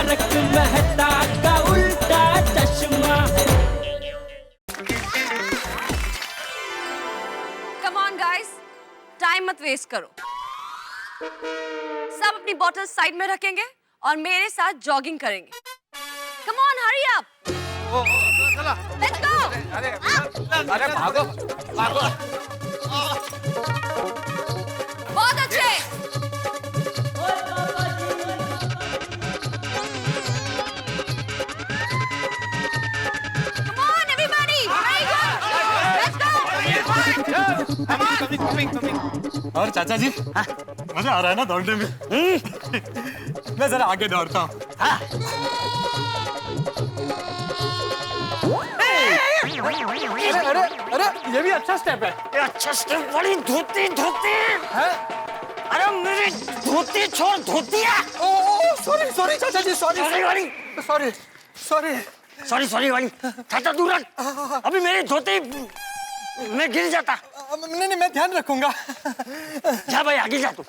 तारक मेहता का उल्टा चश्मा। कम ऑन गाइस, टाइम मत वेस्ट करो। सब अपनी बॉटल साइड में रखेंगे और मेरे साथ जॉगिंग करेंगे। Come on, hurry up. Let's go. अरे भागो भागो। बहुत अच्छे। Come on everybody, very good. Let's go. और चाचा जी, मजा आ रहा है ना दौड़ने में? मैं जरा आगे दौड़ता हूँ। अरे ये भी अच्छा स्टेप है। ये अच्छा स्टेप। बड़ी धोती धोती है। अरे मेरी धोती छोड़, धोतिया। ओह सॉरी सॉरी चाचा जी, sorry sorry sorry sorry sorry sorry वाली। चाचा दूर रख, अभी मेरी धोती मैं गिर जाता। नहीं मैं ध्यान रखूंगा। जा भाई आगे जा तू।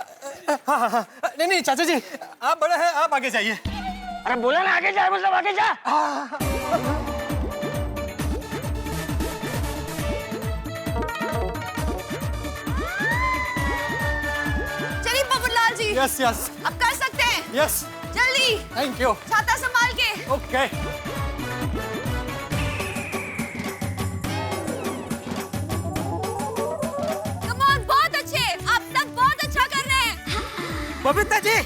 हाँ, नहीं चाचा जी, आप बड़े हैं, आप आगे जाइए। अरे बोला ना आगे जा, मतलब आगे जा। चलिए बबूलाल जी। यस यस अब कर सकते हैं। यस, जल्दी। Thank you. छाता संभाल के। ओके। कम ऑन, बहुत अच्छे। आप सब बहुत अच्छा कर रहे हैं। बबीता जी,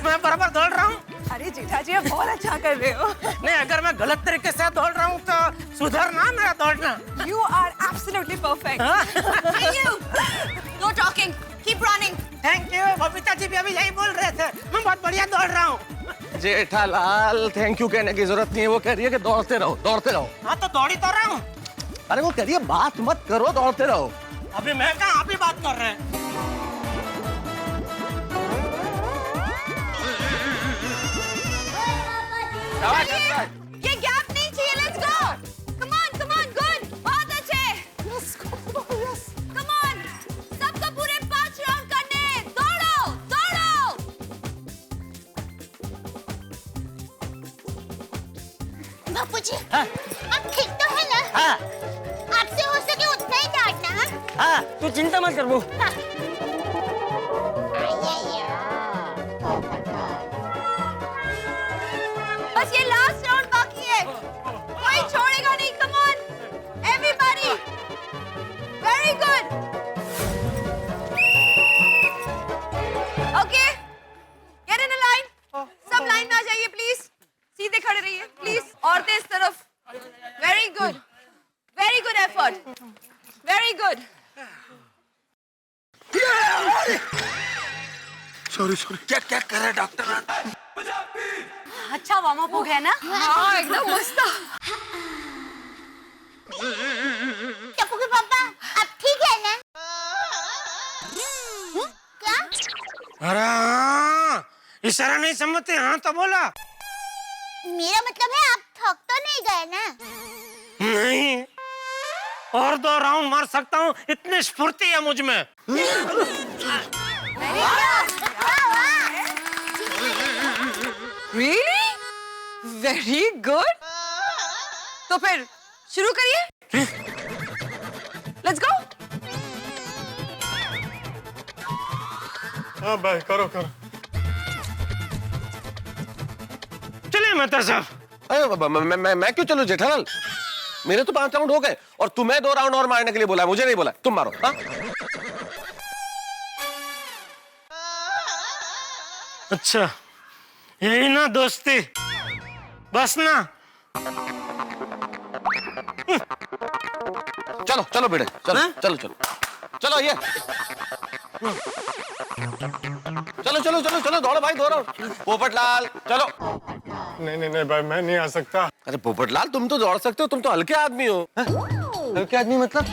मैं बराबर दौड़ रहा हूँ। अरे जीठा जी, आप बहुत अच्छा कर रहे हो। नहीं, अगर मैं गलत तरीके से दौड़ रहा हूँ तो सुधरना मेरा दौड़ना। You are absolutely perfect. Thank you. No talking. Keep running. Thank you. Babita ji भी अभी यही बोल रहे थे, मैं बहुत बढ़िया दौड़ रहा हूँ। जेठालाल, थैंक यू कहने की जरूरत नहीं है। वो कह रही है कि दौड़ते रहो दौड़ते रहो। हाँ तो दौड़ी तो रहा हूँ। अरे वो कह रही है बात मत करो, दौड़ते रहो। अभी मैं कहाँ, आप ही बात कर रहे हैं। ये गैप नहीं चाहिए। Let's go. Come on, good. बहुत अच्छे. Come on. सबको पूरे 5 राउंड करने। दौड़ो. बापूजी, आप ठीक तो है ना? हाँ आपसे हो सके उतना ही डांटना। हाँ, तू चिंता मत कर। वो बस ये लास्ट राउंड बाकी है। कोई छोड़ेगा नहीं। Come on, everybody. Very good. Okay. Get in a line. सब लाइन में आ जाइए प्लीज। सीधे खड़े रहिए प्लीज। औरतें इस तरफ। Very good. Very good effort. Very good. Sorry क्या कर रहे हैं डॉक्टर? अच्छा वार्म अप हो गया ना? हाँ एकदम मस्त। टप्पू के पापा, आप ठीक है ना? क्या? अरे हाँ, इशारा नहीं समझते? हाँ तो बोला। मेरा मतलब है आप थक तो नहीं गए ना? नहीं, और 2 राउंड मार सकता हूँ, इतनी स्फूर्ति है मुझ में। Really? Very good. तो फिर शुरू करिए। Let's go. हाँ भाई, करो चलिए मेहता साहब। अरे मैं क्यों चलूं जेठालाल? मेरे तो 5 राउंड हो गए और तुम्हें 2 राउंड और मारने के लिए बोला है, मुझे नहीं बोला। तुम मारो। हाँ? अच्छा, यही ना दोस्ती, बस ना। चलो चलो बेटे, चलो हाँ? चलो चलो चलो ये चलो चलो चलो चलो दौड़ो भाई, दौड़ो। पोपटलाल चलो। नहीं भाई, मैं नहीं आ सकता। अरे पोपटलाल, तुम तो दौड़ सकते हो, तुम तो हल्के आदमी हो। हल्के आदमी मतलब?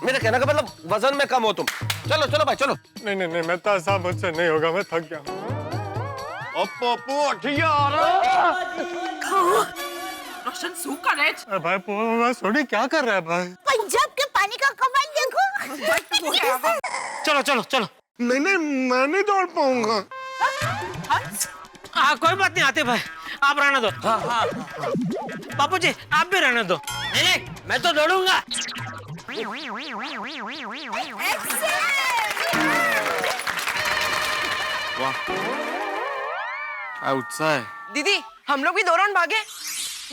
मेरे कहने का मतलब वजन में कम हो तुम। चलो चलो भाई चलो। नहीं मेहता साहब, मुझसे नहीं होगा, मैं थक गया। रोशन सूखा है। अरे भाई सोनी क्या कर रहा है भाई? पंजाब के पानी का कमाल देखो। चलो चलो चलो। नहीं मैं नहीं दौड़ पाऊंगा। हाँ कोई बात नहीं आते भाई, आप रहने दो। हाँ हाँ बापू जी आप भी रहने दो। नहीं मैं तो दौड़ूंगा। क्या उत्साह है। दीदी हम लोग भी 2 राउंड भागे।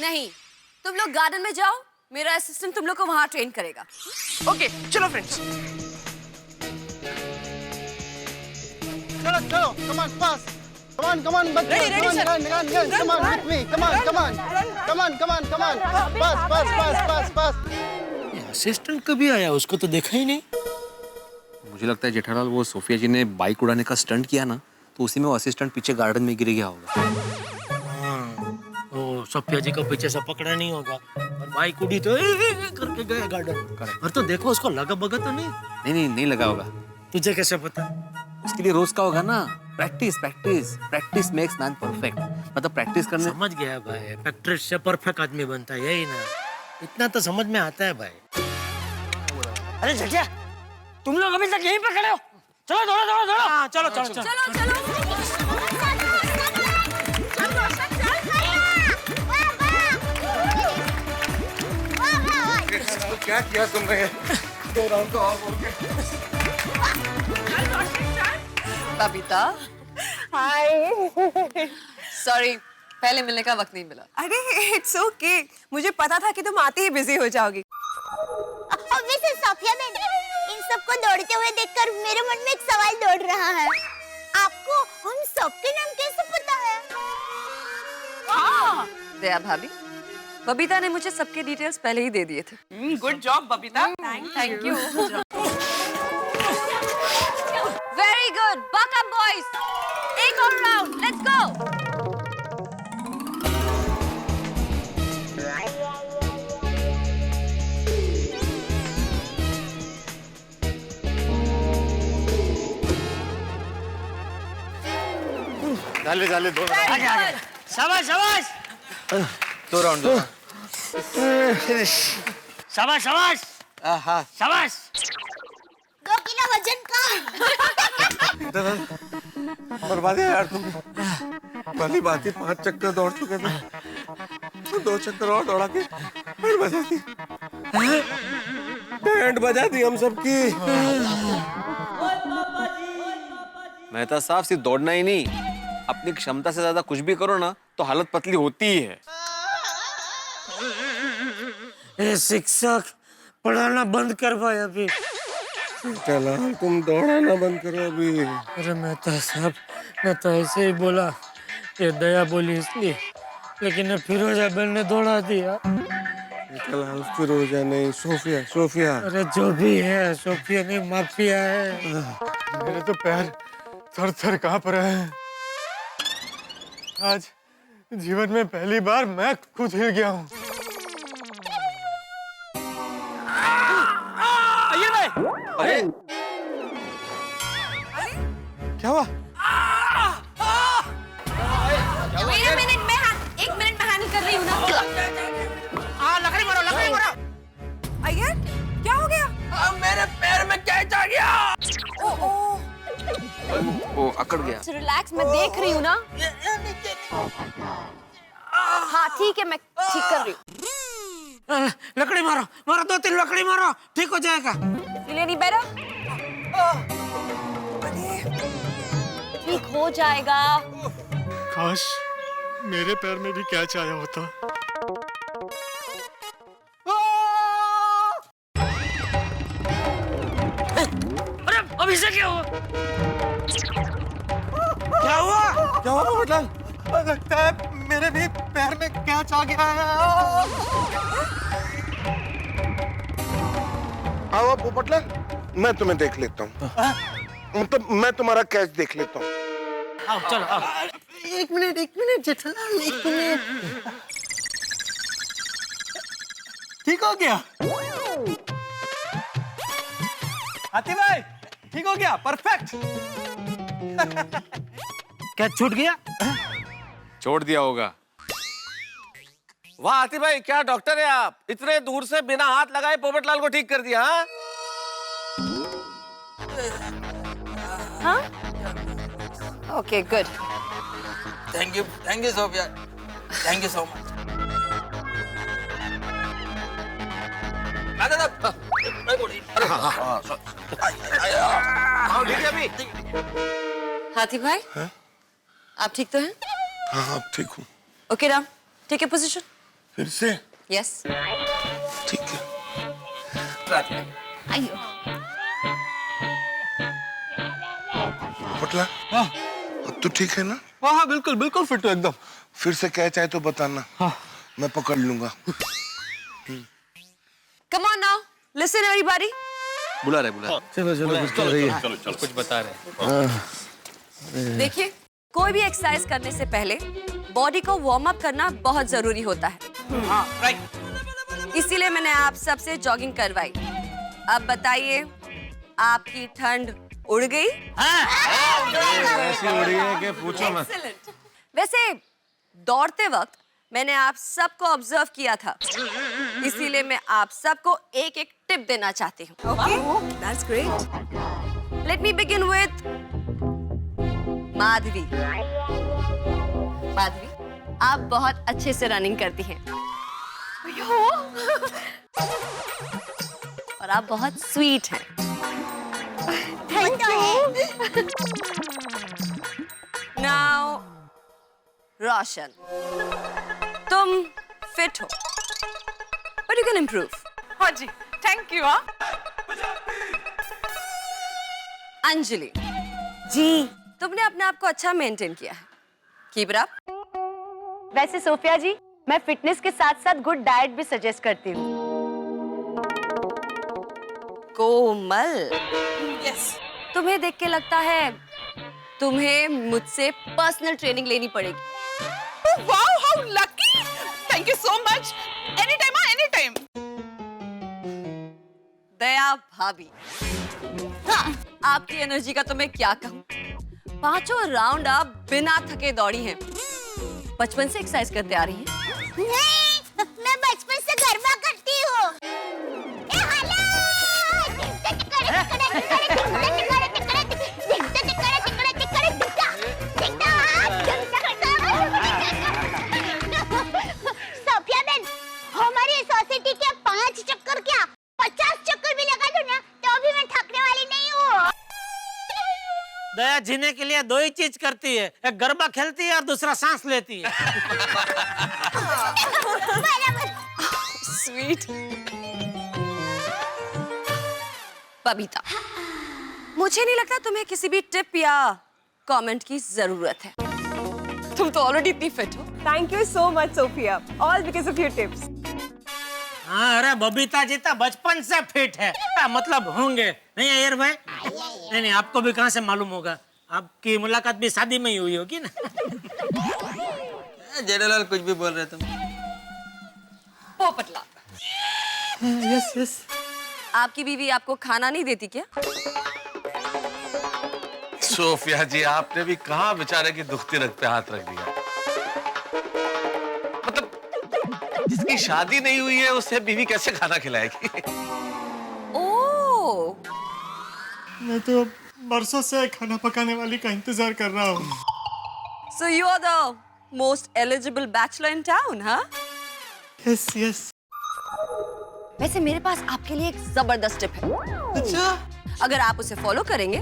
नहीं तुम लोग गार्डन में जाओ, मेरा असिस्टेंट तुम लोग को वहां ट्रेन करेगा। ओके चलो फ्रेंड्स। चलो चलो, come on, fast. Come on, come on, बच्चों, Ready, come on, sir. run, come on, with me, come on, come on, come on, come on, come on, fast. Assistant कभी आया, उसको तो देखा ही नहीं। मुझे लगता है जेठालाल वो सोफिया जी ने बाइक उड़ाने का स्टंट किया ना, तो उसी में वो असिस्टेंट पीछे गार्डन में गिर गया होगा। वो सोफिया जी को पीछे से पकड़ा नहीं होगा और बाइक उड़ी तो करके गया गार्डन। और तो देखो उसको लगा बगा तो नहीं। नहीं लगा होगा। तुझे कैसे पता? उसके लिए रोज का होगा ना, प्रैक्टिस मेक्स मैन परफेक्ट। मतलब प्रैक्टिस करने। समझ गया भाई, प्रैक्टिस से परफेक्ट आदमी बनता है, यही ना? इतना तो समझ में आता है भाई। अरे जटिया तुम लोग अभी तक यहीं पे खड़े हो, चलो दौड़ो। हाँ चलो। क्या किया तुमने? 2 राउंड तो और बोल के। बबीता हाय। सॉरी पहले मिलने का वक्त नहीं मिला। अरे इट्स ओके, मुझे पता था कि तुम आते ही बिजी हो जाओगी। मिसेस सोफिया मैम, इन सबको दौड़ते हुए देखकर मेरे मन में एक सवाल दौड़ रहा है। आपको हम सबके नाम कैसे पता है? दया भाभी, बबीता ने मुझे सबके डिटेल्स पहले ही दे दिए थे। Good job Babita. Thank you. Very good, buck up boys. एक और राउंड, लेट्स गो। डाले 2 राउंड। शाबाश 2 राउंड। शाबाश 2 किलो वजन का। बर्बाद है यार तुम। पहली बात ही 5 चक्कर दौड़ चुके थे, तो 2 चक्कर और दौड़ा के बैंड बजा दी हम सबकी। मेहता साहब सिर्फ दौड़ना ही नहीं, अपनी क्षमता से ज्यादा कुछ भी करो ना तो हालत पतली होती ही है। शिक्षक पढ़ाना बंद कर भाई अभी। चला तुम दौड़ाना बंद करो अभी। अरे मेहता साहब, मैं तो ऐसे ही बोला, ये दया बोली इसलिए, लेकिन फिरोजा बहन ने दौड़ा दिया। चला फिरोजा नहीं, सोफिया। अरे जो भी है, सोफिया नहीं माफिया है। मेरे तो पैर थर कांप रहे हैं। आज जीवन में पहली बार मैं खुद हिल गया हूँ। अरे क्या हुआ? एक मिनट में हैंडल कर रही हूँ ना। लकड़ी मारो। अय्यर क्या हो गया? मेरे पैर में कैच आ गया। वो अकड़ गया। रिलैक्स, मैं देख रही हूँ ना। हाँ ठीक है, मैं ठीक कर रही हूँ। लकड़ी मारो 2-3 लकड़ी मारो, ठीक हो जाएगा। नहीं बेटा, ठीक हो जाएगा। काश मेरे पैर में भी कैच आया होता। अरे अभी से क्या हुआ? क्या हुआ पोपटलाल? लगता है मेरे भी पैर में कैच आ गया है। आओ पोपटलाल, मैं तुम्हें देख लेता हूँ। मतलब मैं तुम्हारा कैच देख लेता हूँ। आओ चलो आओ। एक मिनट जेठालाल, 1 मिनट। ठीक हो गया हाथी भाई, ठीक हो गया, परफेक्ट। क्या छूट गया? छोड़ दिया होगा। वाह आती भाई, क्या डॉक्टर है आप, इतने दूर से बिना हाथ लगाए पोपटलाल को ठीक कर दिया। हाँ okay good. Thank you Sophia, thank you so much. हाथी भाई, आप ठीक तो हैं? हाँ अब ठीक हूँ। Okay Ram, take a position. फिर से यस। ठीक है। आइयो। पटला अब तो ठीक है ना? हाँ बिल्कुल बिल्कुल फिट हो एकदम। फिर से क्या चाहे तो बताना, मैं पकड़ लूंगा। Come on now, listen everybody. बुला रहे। चलो कुछ बता रहे। देखिए, कोई भी एक्सरसाइज करने से पहले बॉडी को वार्म अप करना बहुत जरूरी होता है। हाँ राइट। इसीलिए मैंने आप सबसे जॉगिंग करवाई। अब बताइए, आपकी ठंड उड़ गई? ऐसी उड़ी है कि पूछो मत। Excellent. वैसे दौड़ते वक्त मैंने आप सबको ऑब्जर्व किया था, इसीलिए मैं आप सबको एक एक टिप देना चाहती हूँ। Okay, that's great. Let me begin with Madhavi. Madhavi, आप बहुत अच्छे से रनिंग करती हैं। और आप बहुत स्वीट हैं। Thank you. नाउ रोशन, तुम फिट हो, बट यू कैन इम्प्रूव। हाँ जी, थैंक यू। हाँ अंजलि जी, तुमने अपने आप को अच्छा मेंटेन किया है। Keep it up. वैसे सोफिया जी, मैं फिटनेस के साथ साथ गुड डाइट भी सजेस्ट करती हूँ। कोमल, यस। तुम्हें देख के लगता है तुम्हें मुझसे पर्सनल ट्रेनिंग लेनी पड़ेगी। Wow, how lucky! Thank you so much. Anytime, anytime. दया भाभी, आपकी एनर्जी का तो मैं क्या कहूँ। 5 राउंड आप बिना थके दौड़ी हैं। बचपन से एक्सरसाइज करते आ रही हैं। नहीं, मैं बचपन से गरबा करती हूँ। सोफिया बहन, हमारी सोसाइटी के 5 चक्कर क्या 50 चक्कर भी लगा दूं ना, तो भी मैं थकने वाली नहीं हूँ। दया जीने के लिए 2 ही चीज करती है, एक गरबा खेलती है और दूसरा सांस लेती है। स्वीट। बबीता, मुझे नहीं लगता तुम्हें किसी भी टिप या कमेंट की जरूरत है। तुम तो ऑलरेडी इतनी फिट हो। Thank you so much, Sophia. All because of your tips. हाँ, अरे बबीता जी तो बचपन से फिट है। मतलब होंगे नहीं अयर भाई? नहीं, आपको भी कहाँ से मालूम होगा? आपकी मुलाकात भी शादी में ही हुई होगी ना? जेठालाल कुछ भी बोल रहे तुम। पोपटला, यस। आपकी बीवी आपको खाना नहीं देती क्या? सोफिया जी, आपने भी कहाँ बेचारे की दुखती रग पे हाथ रख दिया। मतलब जिसकी शादी नहीं हुई है उससे बीवी कैसे खाना खिलाएगी? ओह, मैं तो बरसों से खाना पकाने वाली का इंतजार कर रहा हूँ। so you are the most eligible bachelor in town, हाँ? यस। वैसे मेरे पास आपके लिए एक जबरदस्त टिप है। अच्छा, अगर आप उसे फॉलो करेंगे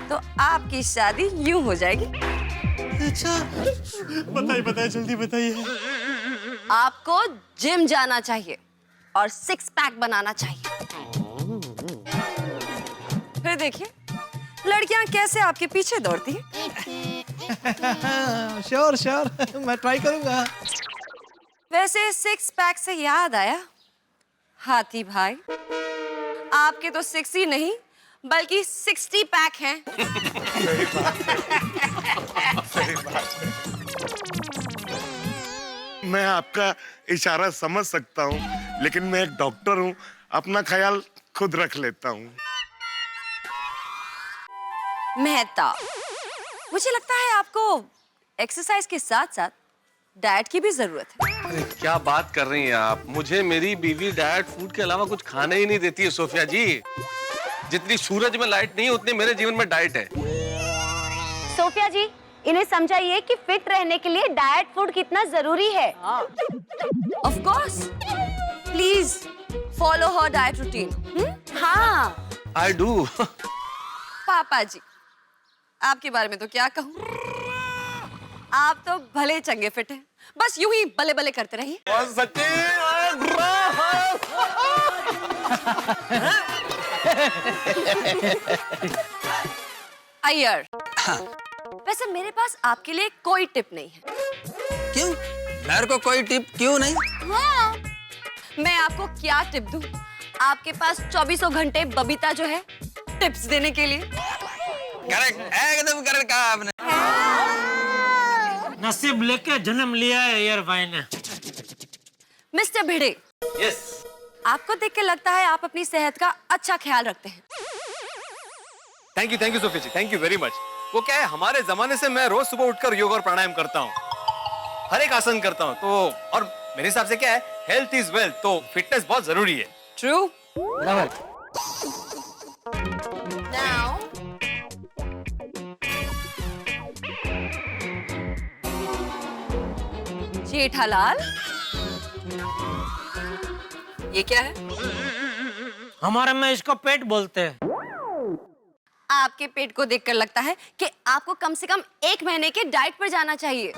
तो आपकी शादी यूं हो जाएगी। अच्छा, बताइए जल्दी बताइए। आपको जिम जाना चाहिए और 6 पैक बनाना चाहिए। फिर देखिए लड़कियां कैसे आपके पीछे दौड़ती हैं। श्योर, मैं ट्राई करूंगा। वैसे 6 पैक से याद आया, हाथी भाई, आपके तो 6 ही नहीं बल्कि 60 पैक हैं। मैं आपका इशारा समझ सकता हूँ, लेकिन मैं एक डॉक्टर हूँ, अपना ख्याल खुद रख लेता हूँ। मेहता, मुझे लगता है आपको एक्सरसाइज के साथ साथ डाइट की भी जरूरत है। अरे क्या बात कर रही हैं आप? मुझे मेरी बीवी डाइट फूड के अलावा कुछ खाने ही नहीं देती है सोफिया जी। जितनी सूरज में लाइट नहीं है उतनी मेरे जीवन में डाइट है। सोफिया जी, इन्हें समझाइए कि फिट रहने के लिए डाइट फूड कितना जरूरी है। Of course, please follow her diet routine. हाँ, आई डू। पापा जी, आपके बारे में तो क्या कहूँ, आप तो भले चंगे फिट हैं, बस यूं ही बले बले करते रहिए। अय्यर, वैसे मेरे पास आपके लिए कोई टिप नहीं है। क्यों? मेरे को कोई टिप क्यों नहीं? हाँ, मैं आपको क्या टिप दूं? आपके पास 24 घंटे बबीता जो है टिप्स देने के लिए। करेक्ट, एकदम करेक्ट कहा आपने। नसीब लेके जन्म लिया है यार भाई ने। मिस्टर भिड़े, यस। आपको देख के लगता है आप अपनी सेहत का अच्छा ख्याल रखते हैं। Thank you Sophie ji, thank you very much. वो क्या है, हमारे जमाने से मैं रोज सुबह उठकर योग और प्राणायाम करता हूँ, हर एक आसन करता हूँ, तो और मेरे हिसाब से क्या है, हेल्थ इज वेल्थ, तो फिटनेस बहुत जरूरी है। ट्रू। बराबर। नाउ जेठालाल, ये क्या है? हमारे में इसको पेट बोलते हैं। आपके पेट को देखकर लगता है कि आपको कम से कम 1 महीने के डाइट पर जाना चाहिए।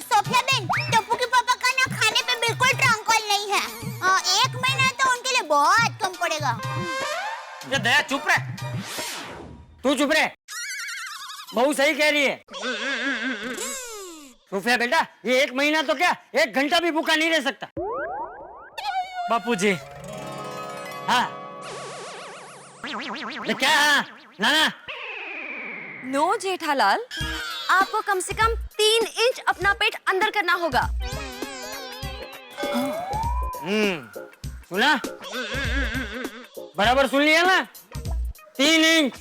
सोफिया बहन, टप्पू के पापा का ना खाने पे बिल्कुल ट्रंकल नहीं है। 1 महीना तो उनके लिए बहुत कम पड़ेगा। ये दया चुप रहे, तू चुप रहे, बहू सही कह रही है। सोफिया बेटा, ये 1 महीना तो क्या 1 घंटा भी भूखा नहीं रह सकता। बापूजी, हाँ क्या? हाँ नाना। नो जेठालाल, आपको कम से कम 3 इंच अपना पेट अंदर करना होगा। सुना? बराबर सुन लिया ना? 3 इंच।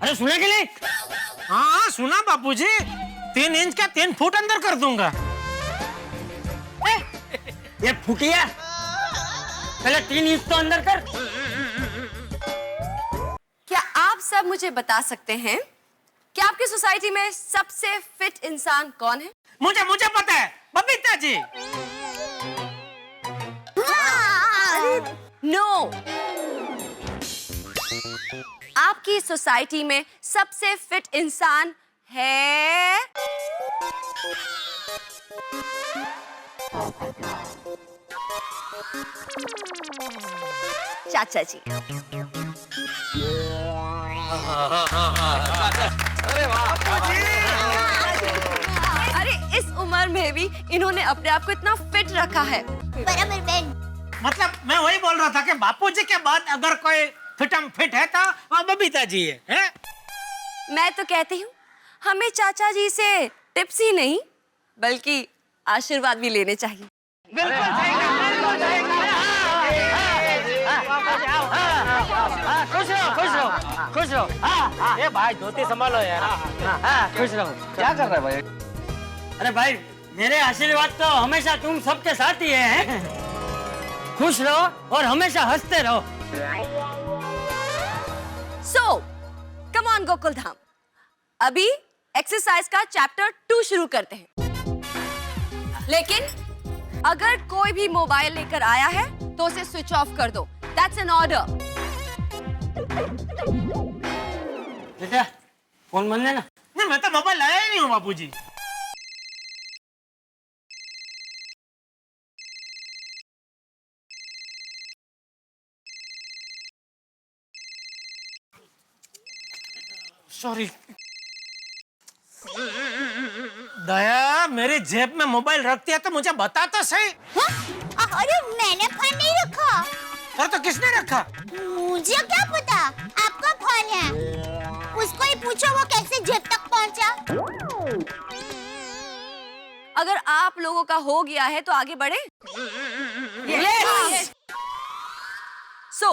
अरे सुना कि नहीं? हाँ सुना बापूजी, 3 इंच का 3 फुट अंदर कर दूंगा। ये फुटिया, पहले 3 इंच तो अंदर कर। क्या आप सब मुझे बता सकते हैं कि आपकी सोसाइटी में सबसे फिट इंसान कौन है? मुझे पता है, बबीता जी। नो, आपकी सोसाइटी में सबसे फिट इंसान है चाचा जी। अरे इस उम्र में भी इन्होंने अपने आप को इतना फिट रखा है। बराबर बहन। मतलब मैं वही बोल रहा था कि बापूजी के बाद अगर कोई फिटम फिट है तो वो बबीता जी है? मैं तो कहती हूँ हमें चाचा जी से टिप्स ही नहीं बल्कि आशीर्वाद भी लेने चाहिए। बिल्कुल सही कहा। खुश रहो। ये भाई धोती संभालो यार। खुश रहो। क्या कर रहा है भाई? अरे भाई, मेरे आशीर्वाद तो हमेशा तुम सबके साथ ही है। खुश रहो और हमेशा हंसते रहो। So, come on Gokul Dham, अभी एक्सरसाइज का चैप्टर 2 शुरू करते हैं। लेकिन अगर कोई भी मोबाइल लेकर आया है तो उसे स्विच ऑफ कर दो। That's an order. बेटा, फोन बंद है ना? नहीं, मैं तो मोबाइल लाया ही नहीं हूँ बापूजी। सॉरी। दया, मेरी जेब में मोबाइल रखती है तो मुझे बता तो सही। अरे मैंने फोन नहीं रखा। और तो किसने रखा? मुझे क्या पता, आपका फोन है। उसको ही पूछो वो कैसे जेब तक पहुंचा। अगर आप लोगों का हो गया है तो आगे बढ़े। Yes. So,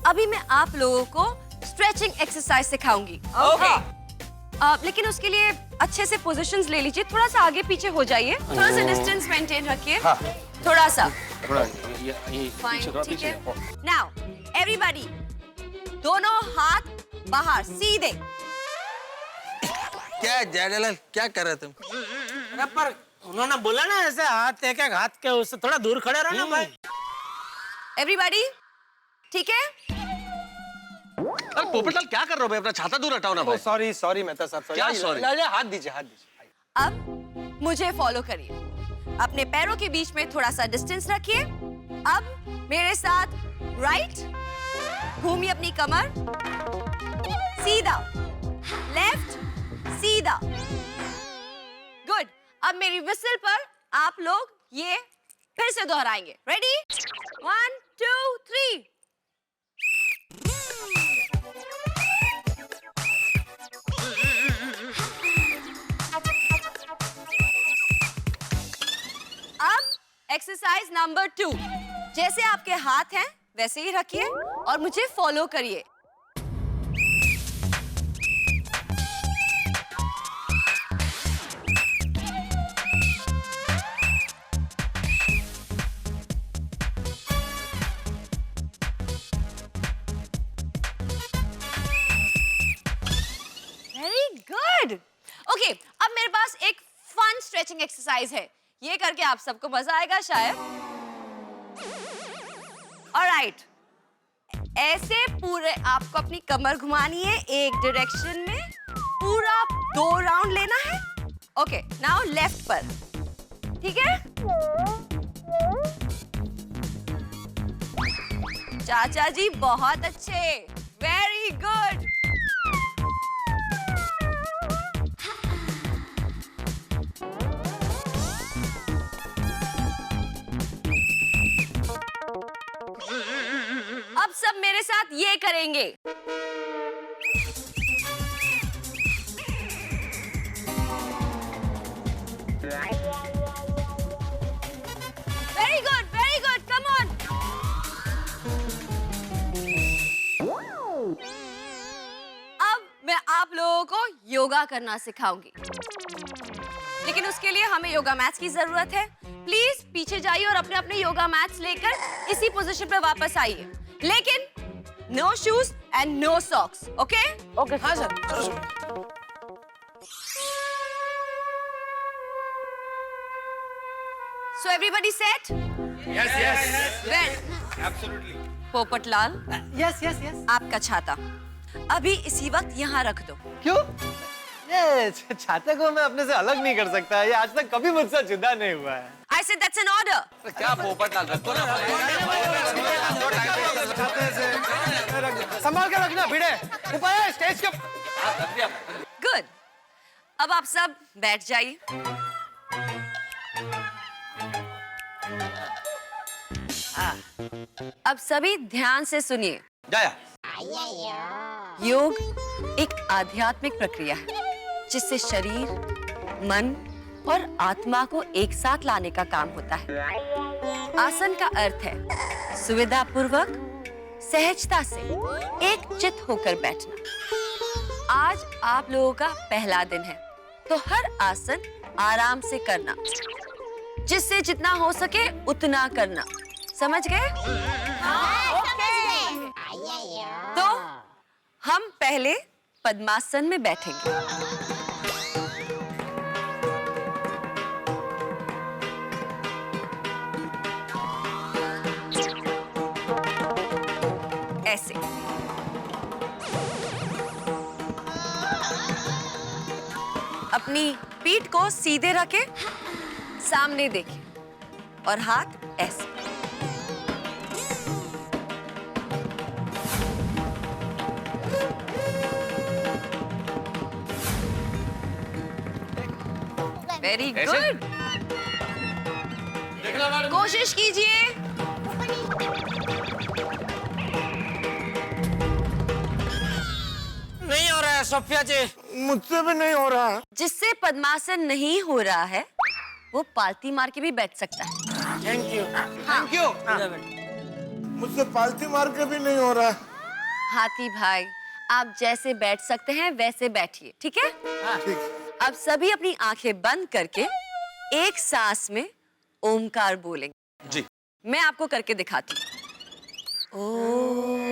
अभी मैं आप लोगों को स्ट्रेचिंग एक्सरसाइज सिखाऊंगी। Okay. लेकिन उसके लिए अच्छे से पोजीशंस ले लीजिए, थोड़ा सा आगे पीछे हो जाइए, थोड़ा सा डिस्टेंस मेंटेन रखिए। थोड़ा सा। थोड़ा फाइन, ठीक है। नाउ एवरीबॉडी दोनों हाथ बाहर सीधे। क्या जेठालाल क्या कर रहे तुम? अरे पर उन्होंने बोला ना ऐसे हाथ एक एक हाथ के उससे थोड़ा दूर खड़े रहो ना भाई। एवरीबॉडी ठीक है? अरे पोपटलाल क्या कर रहे हो भाई? अपना छाता दूर हटाओ ना भाई। सॉरी सॉरी मेहता साहब, क्या sorry? हाथ दीजिए, हाथ दीजिए। अब मुझे फॉलो करिए। अपने पैरों के बीच में थोड़ा सा डिस्टेंस रखिए। अब मेरे साथ राइट, घूमिए अपनी कमर, सीधा, लेफ्ट, सीधा। गुड। अब मेरी विसल पर आप लोग ये फिर से दोहराएंगे। रेडी? 1 2 3। Exercise number 2। जैसे आपके हाथ हैं वैसे ही रखिए और मुझे फॉलो करिए। Very good. ओके, अब मेरे पास एक फन स्ट्रेचिंग एक्सरसाइज है। ये करके आप सबको मजा आएगा शायद। ऑलराइट, ऐसे पूरे आपको अपनी कमर घुमानी है एक डायरेक्शन में, पूरा 2 राउंड लेना है। ओके, नाउ लेफ्ट पर, ठीक है? चाचा जी बहुत अच्छे, वेरी गुड। अब सब मेरे साथ ये करेंगे। Very good, come on. अब मैं आप लोगों को योगा करना सिखाऊंगी, लेकिन उसके लिए हमें योगा मैट्स की जरूरत है। प्लीज पीछे जाइए और अपने अपने योगा मैट्स लेकर इसी पोजीशन पे वापस आइए, लेकिन no shoes and no socks. Okay? Okay हाँ sir. So everybody set? Yes yes well, absolutely. Popatlal, yes yes yes. आपका छाता अभी इसी वक्त यहाँ रख दो। क्यों? ये छाते को मैं अपने से अलग नहीं कर सकता। ये आज तक कभी मुझसे जुदा नहीं हुआ है। I said that's an order. क्या पोपटलाल रखो ना। संभाल के रखना भिड़े। ऊपर है स्टेज के। Good. अब आप सब बैठ जाइए। अब सभी ध्यान से सुनिए। जाया। योग एक आध्यात्मिक प्रक्रिया है जिससे शरीर, मन और आत्मा को एक साथ लाने का काम होता है। आसन का अर्थ है सुविधा पूर्वक, सहजता से एकचित्त होकर बैठना। आज आप लोगों का पहला दिन है, तो हर आसन आराम से करना, जिससे जितना हो सके उतना करना। समझ गए? तो हम पहले पद्मासन में बैठेंगे। ऐसे। अपनी पीठ को सीधे रखें, सामने देखें और हाथ ऐसे। Very good. कोशिश कीजिए। नहीं हो रहा है सोफिया जी। मुझसे भी नहीं हो रहा। जिससे पद्मासन नहीं हो रहा है वो पालती मार के भी बैठ सकता है। Thank you. हाँ। मुझसे पालती मार के भी नहीं हो रहा। हाथी भाई, आप जैसे बैठ सकते हैं वैसे बैठिए, ठीक है? ठीक। अब सभी अपनी आंखें बंद करके एक सांस में ओमकार बोलेंगे। जी। मैं आपको करके दिखाती हूँ। ओम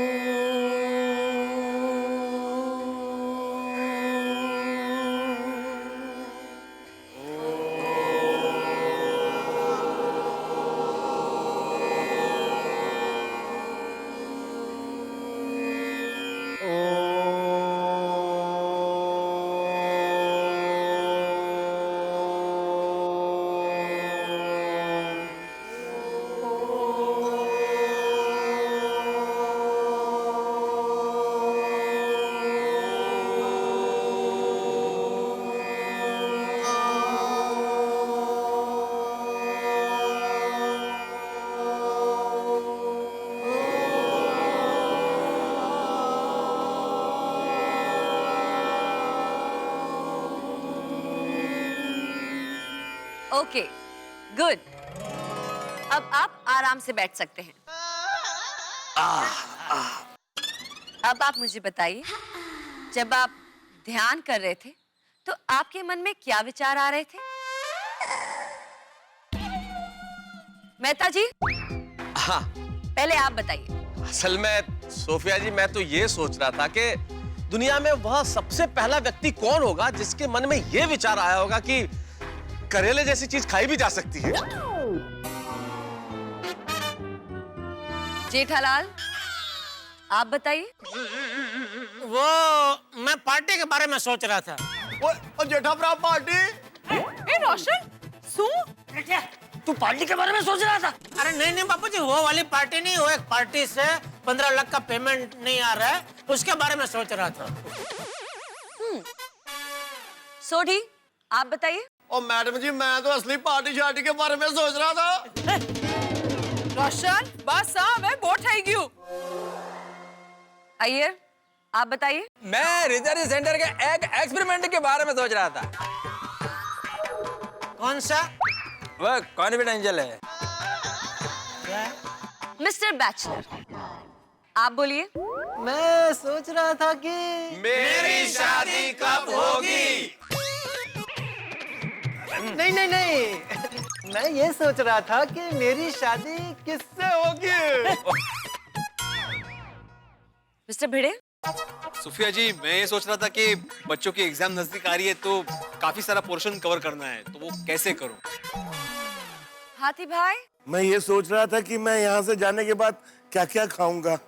ओके, गुड। अब आप आराम से बैठ सकते हैं। अब आप मुझे बताइए, जब आप ध्यान कर रहे थे तो आपके मन में क्या विचार आ रहे थे? मेहता जी, हाँ, पहले आप बताइए। असल में सोफिया जी, मैं तो ये सोच रहा था कि दुनिया में वह सबसे पहला व्यक्ति कौन होगा जिसके मन में ये विचार आया होगा कि करेले जैसी चीज खाई भी जा सकती है। जेठालाल, आप बताइए। वो मैं पार्टी के बारे में सोच रहा था। और जेठा भरा पार्टी। ए रोशन, सुन। क्या तू पार्टी के बारे में सोच रहा था? अरे नहीं नहीं बापूजी, वो वाली पार्टी नहीं, वो एक पार्टी से 15 लाख का पेमेंट नहीं आ रहा है, उसके बारे में सोच रहा था। सोढ़ी, आप बताइए। ओ मैडम जी, मैं तो असली पार्टी शार्टी के बारे में सोच रहा था। रोशन, बस मैं बोट है क्यों? अय्यर, आप बताइए। मैं रिसर्च सेंटर के एक एक्सपेरिमेंट के बारे में सोच रहा था। कौन सा? वह कॉन्फिडेंशियल है। मिस्टर बैचलर, आप बोलिए। मैं सोच रहा था कि मेरी शादी कब होगी? नहीं नहीं नहीं, मैं ये सोच रहा था कि मेरी शादी किससे होगी। मिस्टर भिड़े। सुफिया जी, मैं ये सोच रहा था कि बच्चों की एग्जाम नजदीक आ रही है तो काफी सारा पोर्शन कवर करना है, तो वो कैसे करूं? हाथी भाई। मैं ये सोच रहा था कि मैं यहाँ से जाने के बाद क्या क्या खाऊंगा।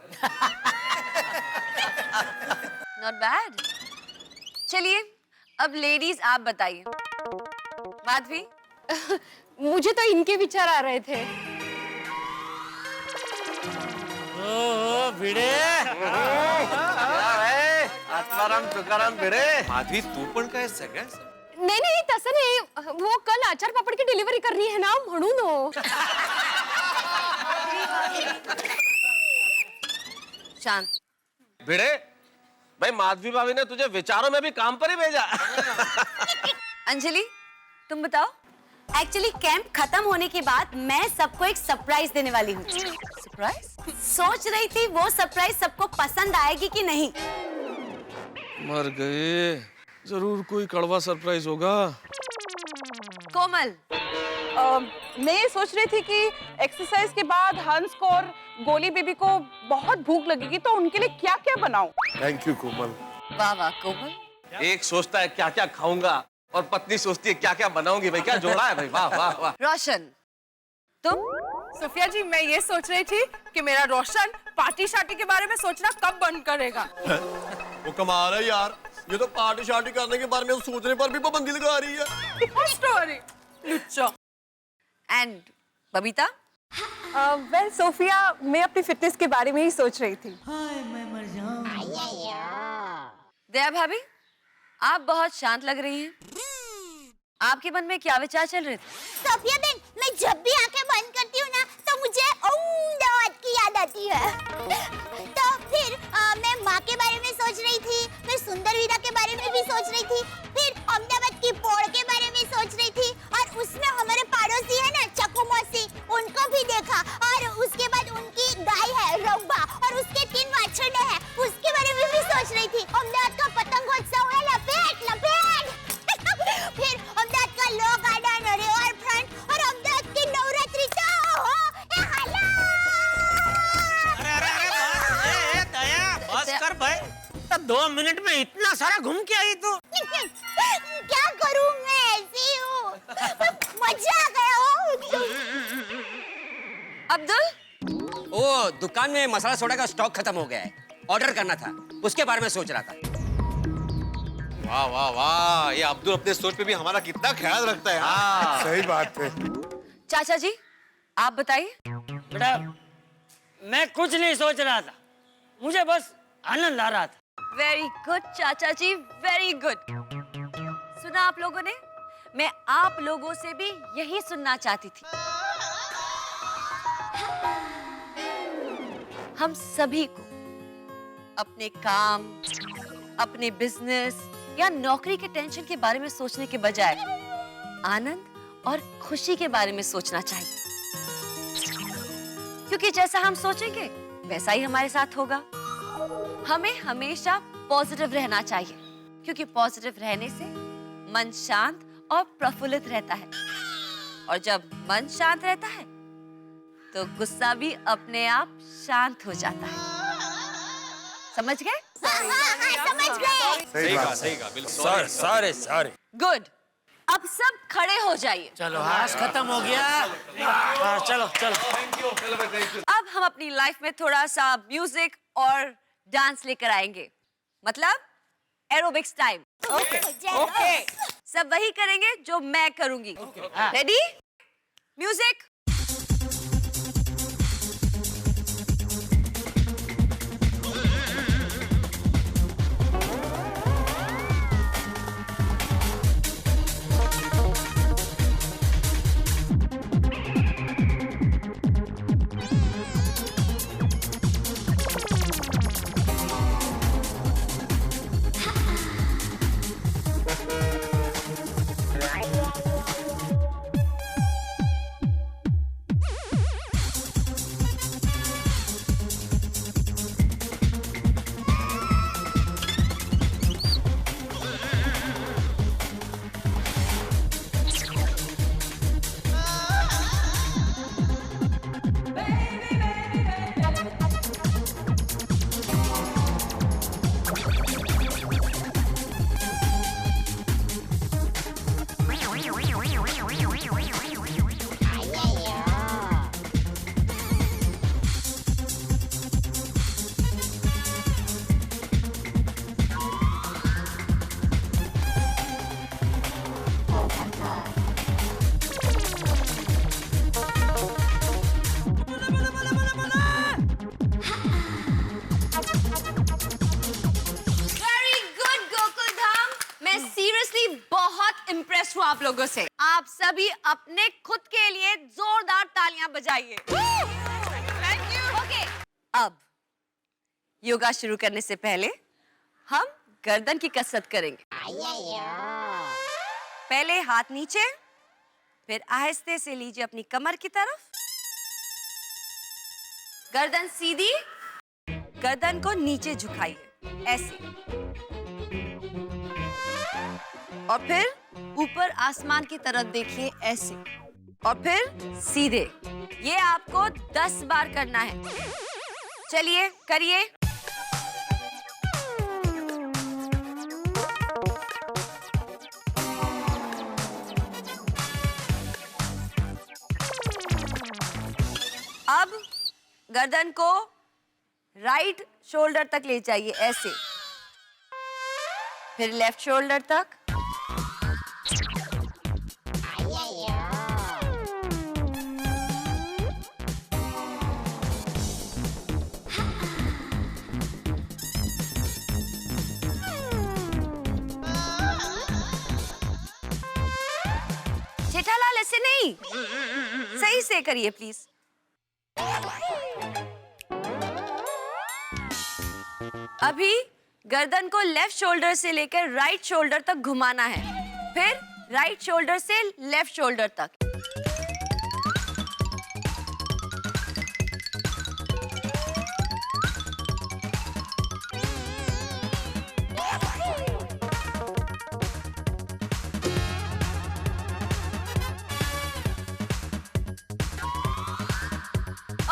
Not bad. चलिए, अब लेडीज आप बताइए। माधवी। मुझे तो इनके विचार आ रहे थे। ओ भिड़े, आत्माराम तुकाराम भिडे. माधवी, तू पण काय सगळ्या नाही नाही तसं नाही, वो कल आचार पापड़ की डिलिव्हरी करनी है ना, म्हणून हो. शांत. भिड़े, भाई माधवी भाभी ने तुझे विचारों में भी काम पर ही भेजा. अंजलि, तुम बताओ. एक्चुअली कैंप खत्म होने के बाद मैं सबको एक सरप्राइज देने वाली हूँ. सरप्राइज? सोच रही थी वो सरप्राइज सबको पसंद आएगी कि नहीं. मर गए, जरूर कोई कड़वा सरप्राइज होगा. कोमल. मैं ये सोच रही थी कि एक्सरसाइज के बाद हंस को और गोली बेबी को बहुत भूख लगेगी, तो उनके लिए क्या क्या बनाऊं? थैंक यू कोमल. वाह वाह कोमल. एक सोचता है क्या क्या खाऊंगा और पत्नी सोचती है क्या क्या बनाऊंगी. भाई क्या जोड़ा है भाई. वाह वाह वाह. रोशन, तुम? सोफिया जी, मैं ये सोच रही थी कि मेरा रोशन पार्टी शार्टी के बारे में सोचना कब बंद करेगा. वो कमाल है यार, ये तो पार्टी शार्टी करने के बारे में सोचने पर भी पाबंदी लगा रही है. स्टोरी लुच्चा. एंड बबीता? वेल सोफिया, मैं अपनी फिटनेस के बारे में ही सोच रही थी. दया भाभी, आप बहुत शांत लग रही हैं. आपके मन में क्या विचार चल रहे थे? सोफिया बहन, मैं जब भी आंखें बंद करती हूँ ना, तो मुझे अहमदाबाद की याद आती है. तो फिर मैं माँ के बारे में सोच रही थी, फिर सुंदर वीरा के बारे में भी सोच रही थी, फिर अहमदाबाद की पोड़ के बारे में सोच रही थी, और उसमें हमारे पड़ोसी है ना चकू मौसी, उनको भी देखा, और उसके बाद उनकी गाय है रब्बा, और उसके 3 वाछड़े हैं, उसके बारे में भी सोच रही थी. अहमदाबाद का पतंगोत्सव है, लपेट लपेट. फिर अहमदाबाद का लॉ गार्डन, रिवर फ्रंट, और अहमदाबाद की नवरात्रि तो अरे दया, बस कर भाई. 2 मिनट में इतना सारा घूम के आई तू. क्या करूं, मैं ऐसी हूँ. मजा आ गया हो. अब्दुल? ओ, दुकान में मसाला सोडा का स्टॉक खत्म हो गया है, ऑर्डर करना था, उसके बारे में सोच रहा था. वाह वाह वाह, ये अब्दुल अपने सोच पे भी हमारा कितना ख्याल रखता है. हाँ. सही बात है. चाचा जी, आप बताइए. बेटा, मैं कुछ नहीं सोच रहा था, मुझे बस आनंद आ रहा था. वेरी गुड चाचा जी, वेरी गुड. सुना आप लोगों ने? मैं आप लोगों से भी यही सुनना चाहती थी. हम सभी को अपने काम, अपने बिजनेस या नौकरी के टेंशन के बारे में सोचने के बजाय आनंद और खुशी के बारे में सोचना चाहिए, क्योंकि जैसा हम सोचेंगे वैसा ही हमारे साथ होगा। हमें हमेशा पॉजिटिव रहना चाहिए, क्योंकि पॉजिटिव रहने से मन शांत और प्रफुल्लित रहता है, और जब मन शांत रहता है तो गुस्सा भी अपने आप शांत हो जाता है। समझ गए? समझ गए। सही कहा बिल्कुल। सॉरी। गुड। अब सब खड़े हो जाइए। चलो हास खत्म हो गया। हाँ चलो। अब हम अपनी लाइफ में थोड़ा सा म्यूजिक और डांस लेकर आएंगे, मतलब एरोबिक्स टाइम। ओके। सब वही करेंगे जो मैं करूंगी। रेडी? म्यूजिक। इम्प्रेस हूँ आप लोगों से। आप सभी अपने खुद के लिए जोरदार तालियां बजाइए। Thank you. ओके, अब योगा शुरू करने से पहले हम गर्दन की कसरत करेंगे। पहले हाथ नीचे, फिर आहिस्ते से लीजिए अपनी कमर की तरफ, गर्दन सीधी, गर्दन को नीचे झुकाइए ऐसे, और फिर ऊपर आसमान की तरफ देखिए ऐसे, और फिर सीधे। ये आपको 10 बार करना है। चलिए करिए। अब गर्दन को राइट शोल्डर तक ले जाइए ऐसे, फिर लेफ्ट शोल्डर तक, जेठालाल ऐसे नहीं, सही से करिए प्लीज। अभी गर्दन को लेफ्ट शोल्डर से लेकर राइट शोल्डर तक घुमाना है, फिर राइट शोल्डर से लेफ्ट शोल्डर तक।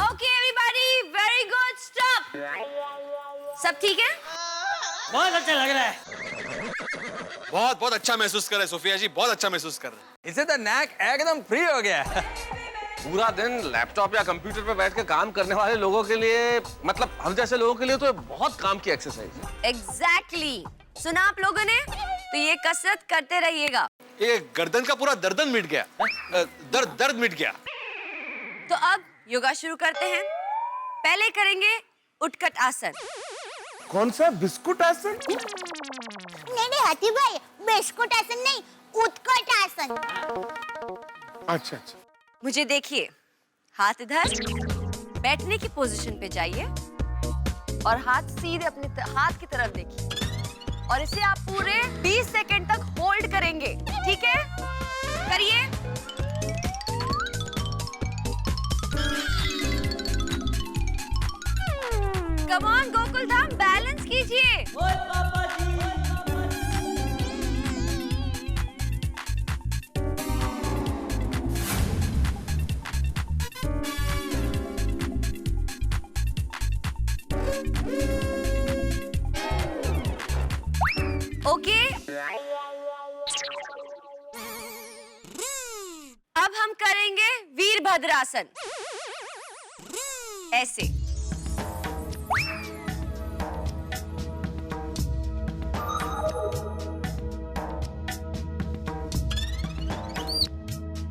Okay everybody, very good, stop. सब ठीक है? बहुत अच्छा लग रहा है। बहुत बहुत अच्छा महसूस कर रहे हैं सोफिया जी, बहुत अच्छा महसूस कर रहे हैं। इसे तो नैक एकदम फ्री हो गया। पूरा दिन लैपटॉप या कंप्यूटर पे बैठ के काम करने वाले लोगों के लिए, मतलब हम जैसे लोगों के लिए तो बहुत काम की एक्सरसाइज है। एग्जैक्टली। सुना आप लोगों ने? तो ये कसरत करते रहिएगा। ये गर्दन का पूरा दर्द मिट गया, दर्द मिट गया। तो अब योगा शुरू करते हैं। पहले करेंगे उठकट आसन। कौन सा? बिस्कुट आसन? नहीं हाथी भाई, बिस्कुट आसन नहीं, उत्कट आसन। अच्छा अच्छा। मुझे देखिए, हाथ इधर, बैठने की पोजीशन पे जाइए और हाथ सीधे अपने हाथ की तरफ देखिए, और इसे आप पूरे 20 सेकंड तक होल्ड करेंगे। ठीक है? करिए। Come on Gokul Dham, balance कीजिए। ओके, अब हम करेंगे वीरभद्रासन। ऐसे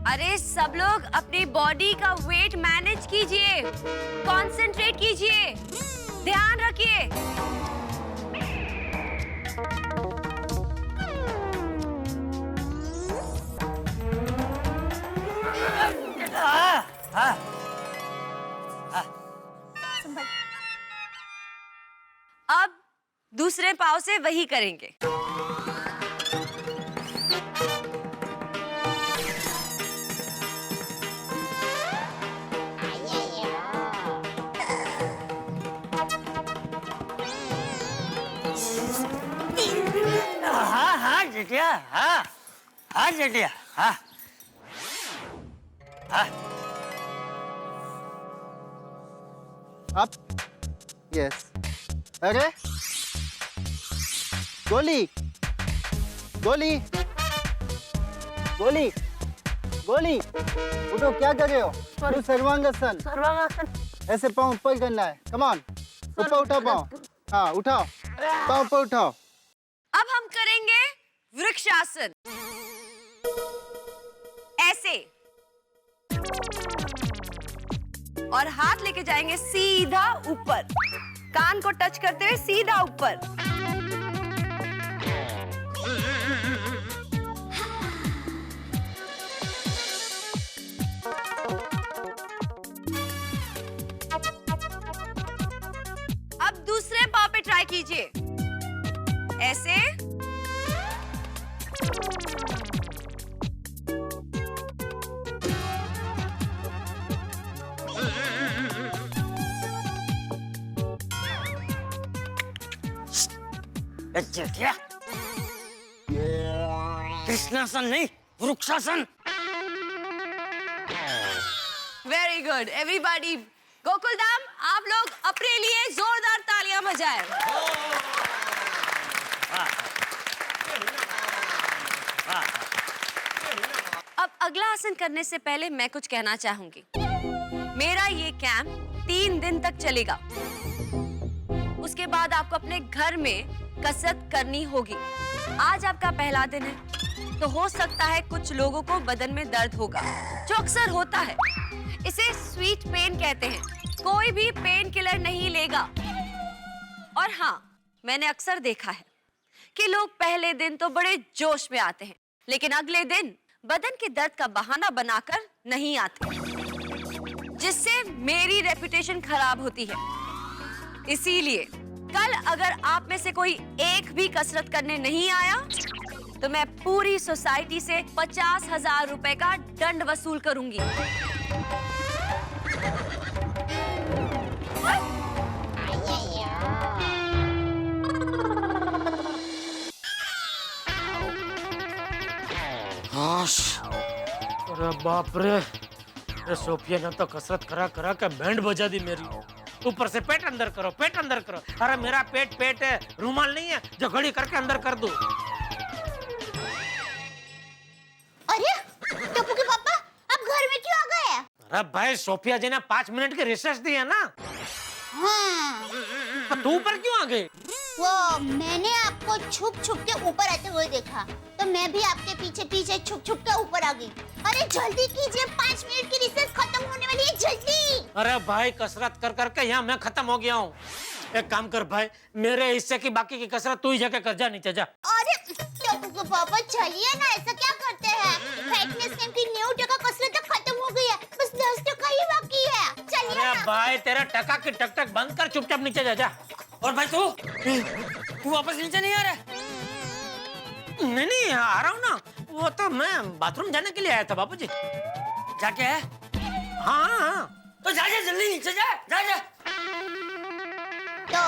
अरे सब लोग अपनी बॉडी का वेट मैनेज कीजिए, कंसंट्रेट कीजिए, ध्यान रखिए। अब दूसरे पाँव से वही करेंगे। हाँ हाँ जेठिया, हाँ हाँ जेठिया, हाँ हाँ। Up yes. अरे गोली गोली गोली गोली, उठो, क्या कर रहे हो? सर्वांगासन। सर्वांगासन ऐसे पाँव ऊपर करना है। कम ऑन, ऊपर उठाओ पाँव। हाँ उठाओ, पाँव ऊपर उठाओ। अब हम करेंगे वृक्षासन। ऐसे, और हाथ लेके जाएंगे सीधा ऊपर, कान को टच करते हुए सीधा ऊपर। अब दूसरे पाँव पे ट्राई कीजिए। ऐसे, जेठिया, कृष्णासन नहीं, वृक्षासन। Very good everybody. Gokul Dham, आप लोग अपने लिए जोरदार तालियां बजाएं। अब अगला आसन करने से पहले मैं कुछ कहना चाहूंगी। मेरा ये कैंप 3 दिन तक चलेगा। उसके बाद आपको अपने घर में कसरत करनी होगी। आज आपका पहला दिन है, तो हो सकता है कुछ लोगों को बदन में दर्द होगा, जो अक्सर होता है। इसे स्वीट पेन कहते हैं। कोई भी पेन किलर नहीं लेगा। और हाँ, मैंने अक्सर देखा है कि लोग पहले दिन तो बड़े जोश में आते हैं, लेकिन अगले दिन बदन के दर्द का बहाना बनाकर नहीं आते, जिससे मेरी रेपुटेशन खराब होती है। इसीलिए कल अगर आप में से कोई एक भी कसरत करने नहीं आया, तो मैं पूरी सोसाइटी से 50,000 रुपए का दंड वसूल करूंगी। अरे बाप रे, सोफिया ने तो कसरत करा करा के बैंड बजा दी मेरी। ऊपर से पेट अंदर करो, पेट अंदर करो। अरे मेरा पेट है, रुमाल नहीं है जो घड़ी करके अंदर कर दूं। अरे टप्पू के पापा, आप घर में क्यों आ गए? अरे भाई, सोफिया जी ने 5 मिनट की रिसेस दी है ना। हाँ। तो तू ऊपर क्यों आ गई? वो मैंने आपको छुप छुप के ऊपर आते हुए देखा, तो मैं भी आपके पीछे पीछे छुप छुप के ऊपर आ गई। अरे जल्दी कीजिए, 5 मिनट की रिसेस खत्म होने वाली है, जल्दी। अरे भाई, कसरत कर करके यहाँ मैं खत्म हो गया हूँ। एक काम कर भाई, मेरे हिस्से की बाकी की कसरत तू ही जाके कर, जा नीचे जा। अरे टप्पू के पापा चलिए ना, ऐसा क्या करते हैं? फिटनेस कैंप की 90% कसरत तो खत्म हो गई है, बस 10% ही बाकी है। चलिए ना। अरे भाई, तेरा टका की टक टक बंद कर, चुपचाप नीचे जा जा। और भाई तू वापस नीचे नहीं आ रहा? नहीं आ रहा हूँ ना। वो तो मैं बाथरूम जाने के लिए आया था बापूजी। जाके है? हाँ, तो जा जल्दी नीचे जा। तो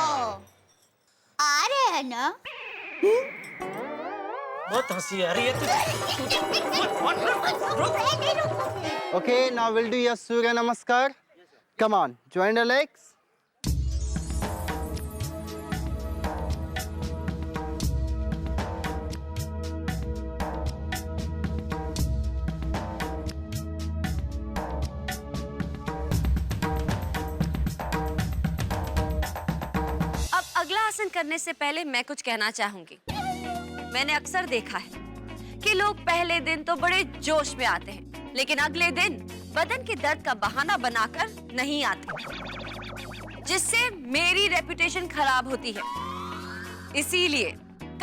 आ रहे हैं ना? बहुत हंसी आ रही है Okay, now we'll do your Surya Namaskar. Come on, join the legs. अब अगला आसन करने से पहले मैं कुछ कहना चाहूंगी। मैंने अक्सर देखा है कि लोग पहले दिन तो बड़े जोश में आते हैं, लेकिन अगले दिन बदन के दर्द का बहाना बनाकर नहीं आते, जिससे मेरी रेपुटेशन खराब होती है। इसीलिए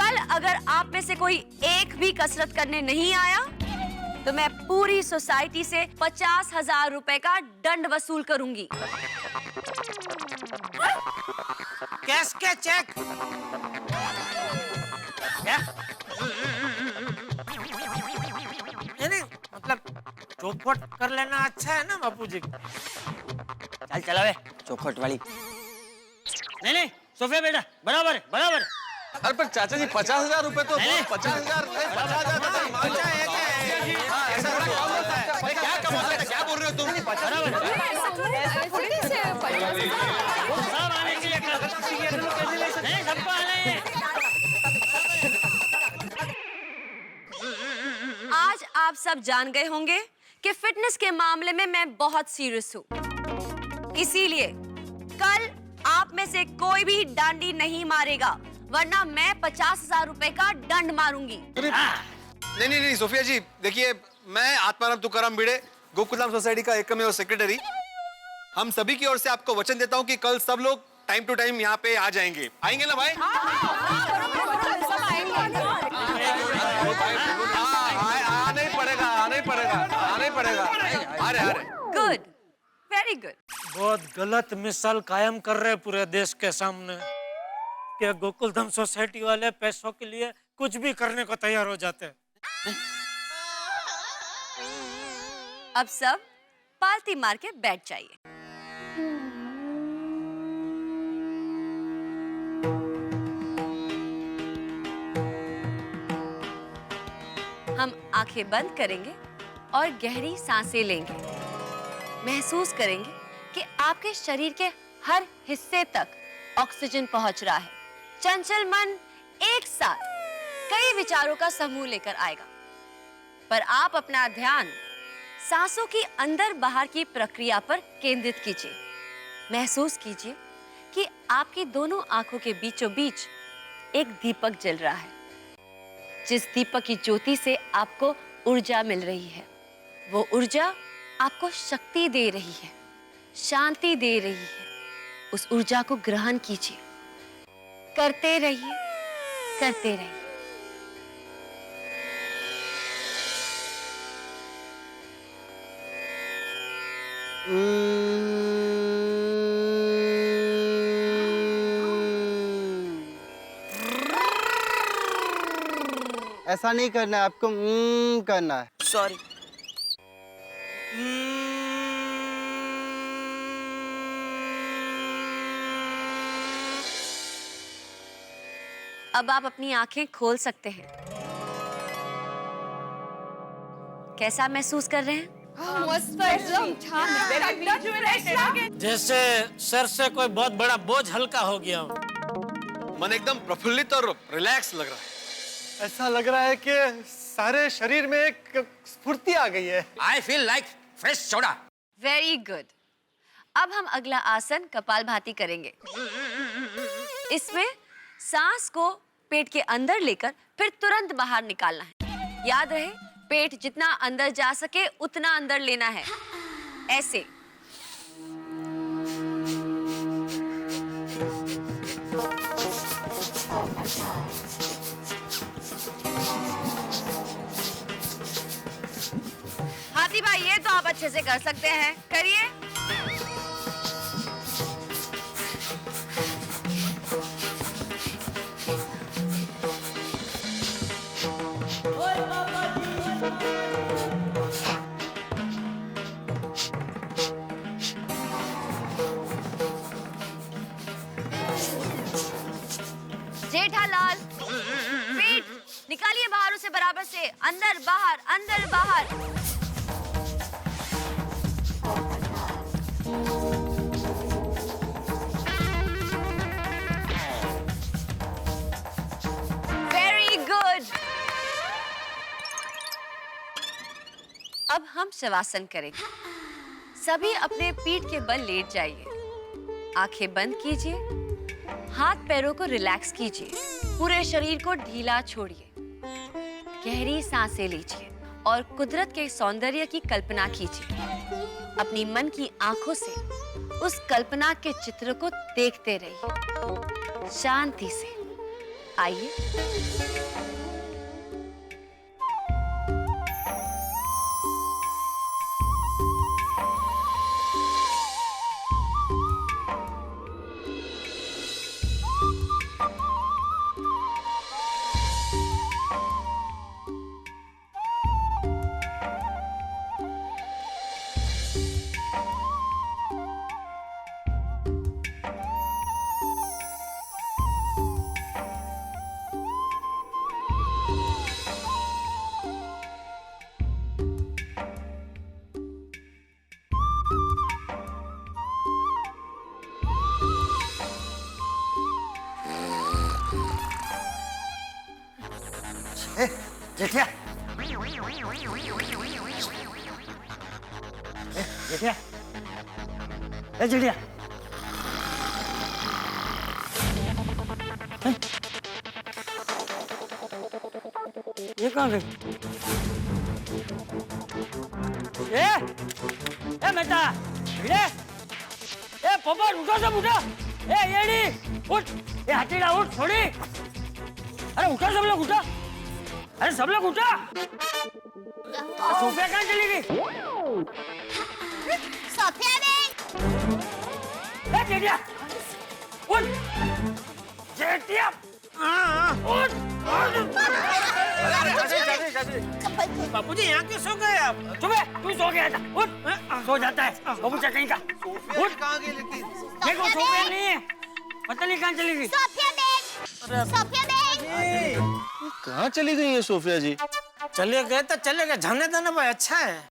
कल अगर आप में से कोई एक भी कसरत करने नहीं आया, तो मैं पूरी सोसाइटी से 50,000 रुपए का दंड वसूल करूंगी। कैश के चेक क्या? नहीं, मतलब चौपट कर लेना अच्छा है ना बापू जी। चल चला वे चौखट वाली। नहीं सोफिया बेटा, बराबर है बराबर है। अरे पर चाचा जी 50,000 रुपए तो 50,000 क्या कमाते हैं, क्या बोल रहे हो तुम? आज आप सब जान गए होंगे कि फिटनेस के मामले में मैं बहुत सीरियस हूँ। इसीलिए कल आप में से कोई भी डांडी नहीं मारेगा, वरना मैं 50,000 रुपए का दंड मारूंगी। नहीं सोफिया जी, देखिए मैं आत्माराम तुकाराम भिड़े, गोकुलधाम सोसाइटी का एकमेव सेक्रेटरी, हम सभी की ओर से आपको वचन देता हूँ कि कल सब लोग टाइम टू टाइम यहाँ पे आ जाएंगे। आएंगे ना भाई? आना ही पड़ेगा। अरे गुड, वेरी गुड। बहुत गलत मिसाल कायम कर रहे पूरे देश के सामने कि गोकुलधाम सोसाइटी वाले पैसों के लिए कुछ भी करने को तैयार हो जाते हैं। अब सब पालती मार के बैठ जाइए। हम आंखें बंद करेंगे और गहरी सांसें लेंगे। महसूस करेंगे कि आपके शरीर के हर हिस्से तक ऑक्सीजन पहुंच रहा है। चंचल मन एक साथ कई विचारों का समूह लेकर आएगा, पर आप अपना ध्यान सांसों की अंदर बाहर की प्रक्रिया पर केंद्रित कीजिए। महसूस कीजिए कि आपकी दोनों आंखों के बीचों बीच एक दीपक जल रहा है, जिस दीपक की ज्योति से आपको ऊर्जा मिल रही है। वो ऊर्जा आपको शक्ति दे रही है, शांति दे रही है। उस ऊर्जा को ग्रहण कीजिए, करते रहिए, करते रहिए। ऐसा नहीं करना है, आपको करना है। सॉरी। अब आप अपनी आंखें खोल सकते हैं। कैसा महसूस कर रहे हैं? जैसे सर से कोई बहुत बड़ा बोझ हल्का हो गया हो। मन एकदम प्रफुल्लित और रिलैक्स लग रहा है। ऐसा लग रहा है कि सारे शरीर में एक स्फूर्ति आ गई है। I feel like fresh soda. Very good. अब हम अगला आसन कपालभाति करेंगे। इसमें सांस को पेट के अंदर लेकर फिर तुरंत बाहर निकालना है। याद रहे, पेट जितना अंदर जा सके उतना अंदर लेना है। ऐसे। हाथी भाई, ये तो आप अच्छे से कर सकते हैं, करिए। बाहरों से बराबर से, अंदर बाहर, अंदर बाहर। Very good. अब हम शवासन करेंगे। सभी अपने पीठ के बल लेट जाइए, आंखें बंद कीजिए, हाथ पैरों को रिलैक्स कीजिए, पूरे शरीर को ढीला छोड़िए, गहरी सांसें लीजिए और कुदरत के सौंदर्य की कल्पना कीजिए। अपनी मन की आंखों से उस कल्पना के चित्र को देखते रहिए शांति से। आइए। जेठिया, जेठिया, जेठिया, ये कहाँ गई? ए बेटा, ए पापा उठो सब उठो, ए येड़ी उठ, ए हटीड़ा उठ छोड़ी, अरे उठो सब लोग उठो, अरे सब लोग उठो। सोफिया कहाँ चली गई? सोफिया में। ए जेठिया, उठ, जेठिया, उठ, बापूजी यहाँ क्यों सो गए आप? सुबह तू सो गया था, उठ, सो जाता है बाबू कहीं का। उठ, कहाँ गई लेकिन? देखो सोफिया नहीं है, पता नहीं कहाँ चली गई। Sophia Baig, Sophia Baig. कहाँ चली गई है सोफिया जी? चले गए तो चले गए, जाने देना भाई, अच्छा है।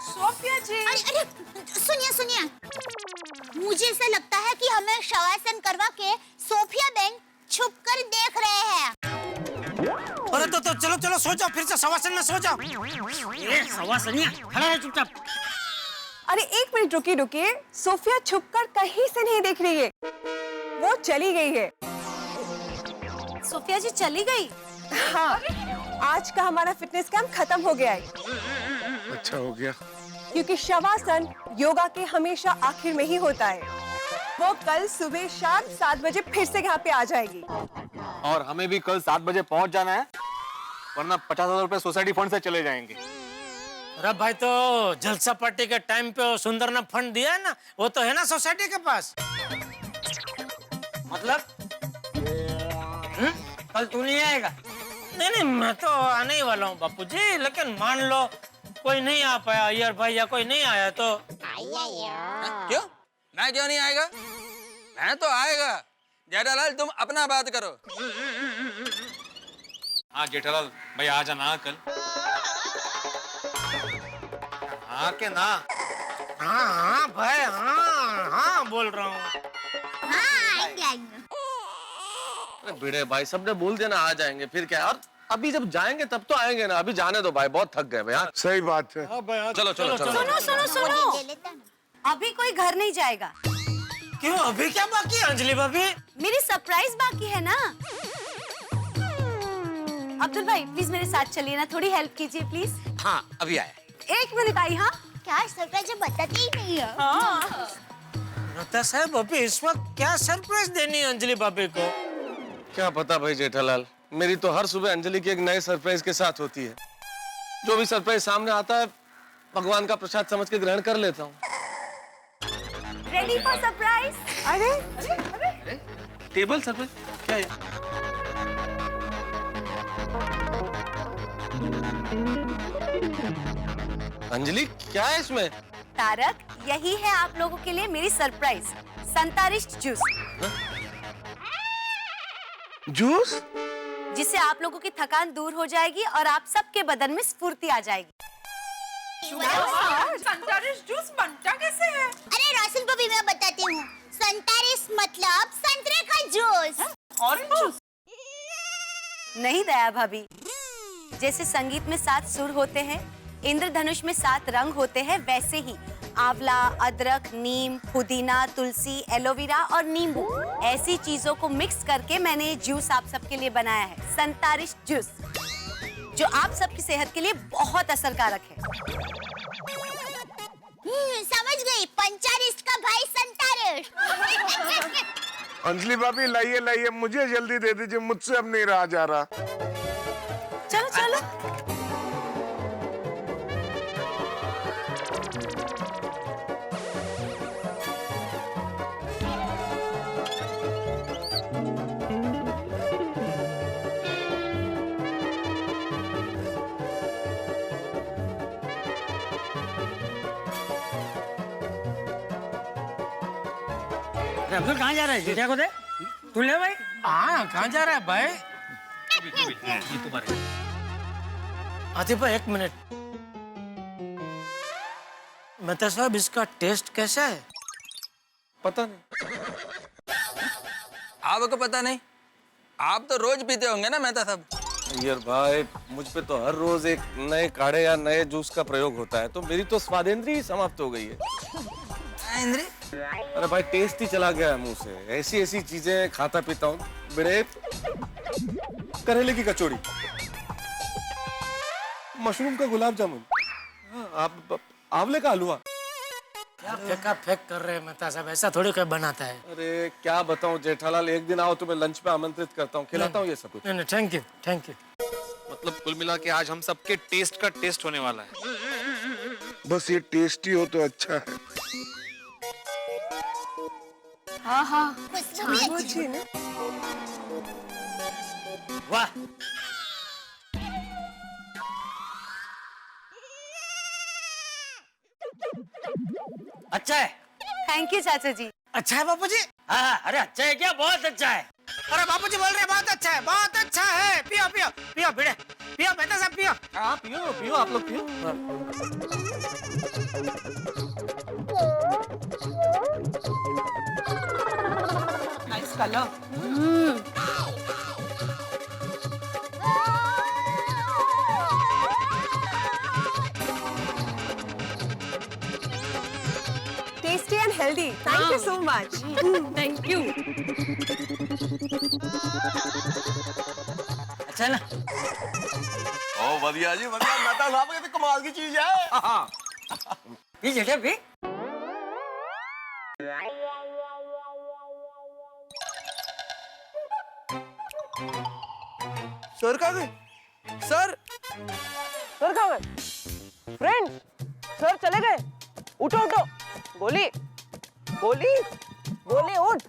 सोफिया जी। अरे सुनिए सुनिए, मुझे ऐसा लगता है कि हमें शवासन करवा के सोफिया बेग छुप कर देख रहे हैं। अरे तो चलो चलो सो जाओ, फिर से शवासन में सो जाओ। ये शवासनिया खड़ा है चुपचाप। अरे एक मिनट रुकिए रुकिए, सोफिया छुपकर कहीं से नहीं देख रही है, वो चली गई है। सोफिया जी चली गई? हाँ, आज का हमारा फिटनेस कैंप खत्म हो गया है। अच्छा हो गया। क्योंकि शवासन योगा के हमेशा आखिर में ही होता है। वो कल सुबह शाम 7 बजे फिर से यहाँ पे आ जाएगी। और हमें भी कल 7 बजे पहुंच जाना है, वरना 50,000 रुपए सोसाइटी फंड से चले जाएंगे। अरे भाई, तो जलसा पार्टी के टाइम पे सुंदर ने फंड दिया है ना, वो तो है ना सोसाइटी के पास। मतलब कल तू नहीं आएगा? नहीं नहीं, मैं तो आने ही वाला हूँ बापूजी, लेकिन मान लो कोई नहीं आ पाया, यार भाई या कोई नहीं आया तो। क्यों? मैं क्यों नहीं आएगा? मैं तो आएगा। जेठालाल तुम अपना बात करो। हाँ जेठालाल भाई आ जाना कल। हाँ के ना? हाँ हाँ भाई, हाँ हाँ बोल रहा हूँ। हाँ आएंगे। अरे भिड़े भाई, सबने बोल दिया ना आ जाएंगे, फिर क्या? और अभी जब जाएंगे तब तो आएंगे ना, अभी जाने दो भाई, बहुत थक गए भाई। हाँ सही बात है। चलो चलो चलो। सुनो सुनो सुनो, अभी कोई घर नहीं जाएगा। क्यों, अभी क्या बाकी है अंजलि भाभी? मेरी सरप्राइज बाकी है ना। अब्दुल भाई प्लीज मेरे साथ चलिए ना, थोड़ी हेल्प कीजिए प्लीज। हाँ अभी आया। 1 मिनट आई। हाँ क्या सरप्राइज बताती ही नहीं है। नता साहब, अभी इस वक्त क्या सरप्राइज देनी है अंजलि भाभी को? क्या पता भाई जेठालाल, मेरी तो हर सुबह अंजलि की एक नए सरप्राइज के साथ होती है। जो भी सरप्राइज सामने आता है भगवान का प्रसाद समझ के ग्रहण कर लेता हूँ। Ready for surprise? अरे अरे टेबल सरप्राइज क्या है? अंजलि क्या है इसमें? तारक, यही है आप लोगों के लिए मेरी सरप्राइज, संतारिष्ट जूस। जूस? जिससे आप लोगों की थकान दूर हो जाएगी और आप सबके बदन में स्फूर्ति आ जाएगी। संतरिश जूस बनता कैसे है? अरे रोशन को भी मैं बताती हूँ। संतरिश मतलब संतरे का जूस। Orange juice? नहीं दया भाभी, जैसे संगीत में 7 सुर होते हैं, इंद्रधनुष में 7 रंग होते हैं, वैसे ही आंवला, अदरक, नीम, पुदीना, तुलसी, एलोवेरा और नींबू ऐसी चीजों को मिक्स करके मैंने ये जूस आप सबके लिए बनाया है, संतरिश जूस, जो आप सबकी सेहत के लिए बहुत असरकारक है। समझ गई, पंचारिस्ट का भाई संतरिश। अंजलि भाभी लाइए लाइए, मुझे जल्दी दे दीजिए, मुझसे अब नहीं रहा जा रहा। चलो चलो। अब्दुल कहाँ जा रहा है? जिटिया को दे, तू ले भाई। हाँ, कहाँ जा रहा है भाई? आतिफ भाई 1 मिनट। मेहता साहब, इसका टेस्ट कैसा है? पता नहीं। आपको पता नहीं? आप तो रोज पीते होंगे ना मेहता साहब? यार भाई, मुझ पे तो हर रोज एक नए काढ़े या नए जूस का प्रयोग होता है, तो मेरी तो स्वादेंद्री ही समाप्त हो गई है। अरे भाई, टेस्ट ही चला गया है मुंह से। ऐसी ऐसी चीजें खाता पीता हूँ, बड़े करेले की कचौड़ी, मशरूम का गुलाब जामुन, आप आंवले का हलवा। क्या फेंका फेंक कर रहे हैं मेहता साहब, ऐसा थोड़ी कोई बनाता है। अरे क्या बताऊं जेठालाल, एक दिन आओ तुम्हें लंच पे आमंत्रित करता हूँ, खिलाता हूँ ये सब कुछ। नहीं, थैंक यू, थैंक यू। मतलब कुल मिला के आज हम सबके टेस्ट का टेस्ट होने वाला है। बस ये टेस्टी हो तो अच्छा है। हाँ हाँ, खुशबू भी अच्छी है। वाह, अच्छा है। थैंक यू चाचा जी। अच्छा है बापू जी? हाँ, अरे अच्छा है क्या? बहुत अच्छा है। अरे बापू जी बोल रहे हैं बहुत अच्छा है, बहुत अच्छा है। पियो पियो पियो, भिड़े पियो, मेहता साहब पियो। हाँ पियो पियो, आप लोग पियो। Nice colour. Tasty and healthy. Thank you so much. Thank you. अच्छा ना? ओ बढ़िया जी, बढ़िया। मेहता साहब की तो कमाल की चीज है। P जेठिया P. सर कहाँ गए? सर सर कहाँ गए? फ्रेंड, सर चले गए। उठो उठो, गोली गोली गोली उठ।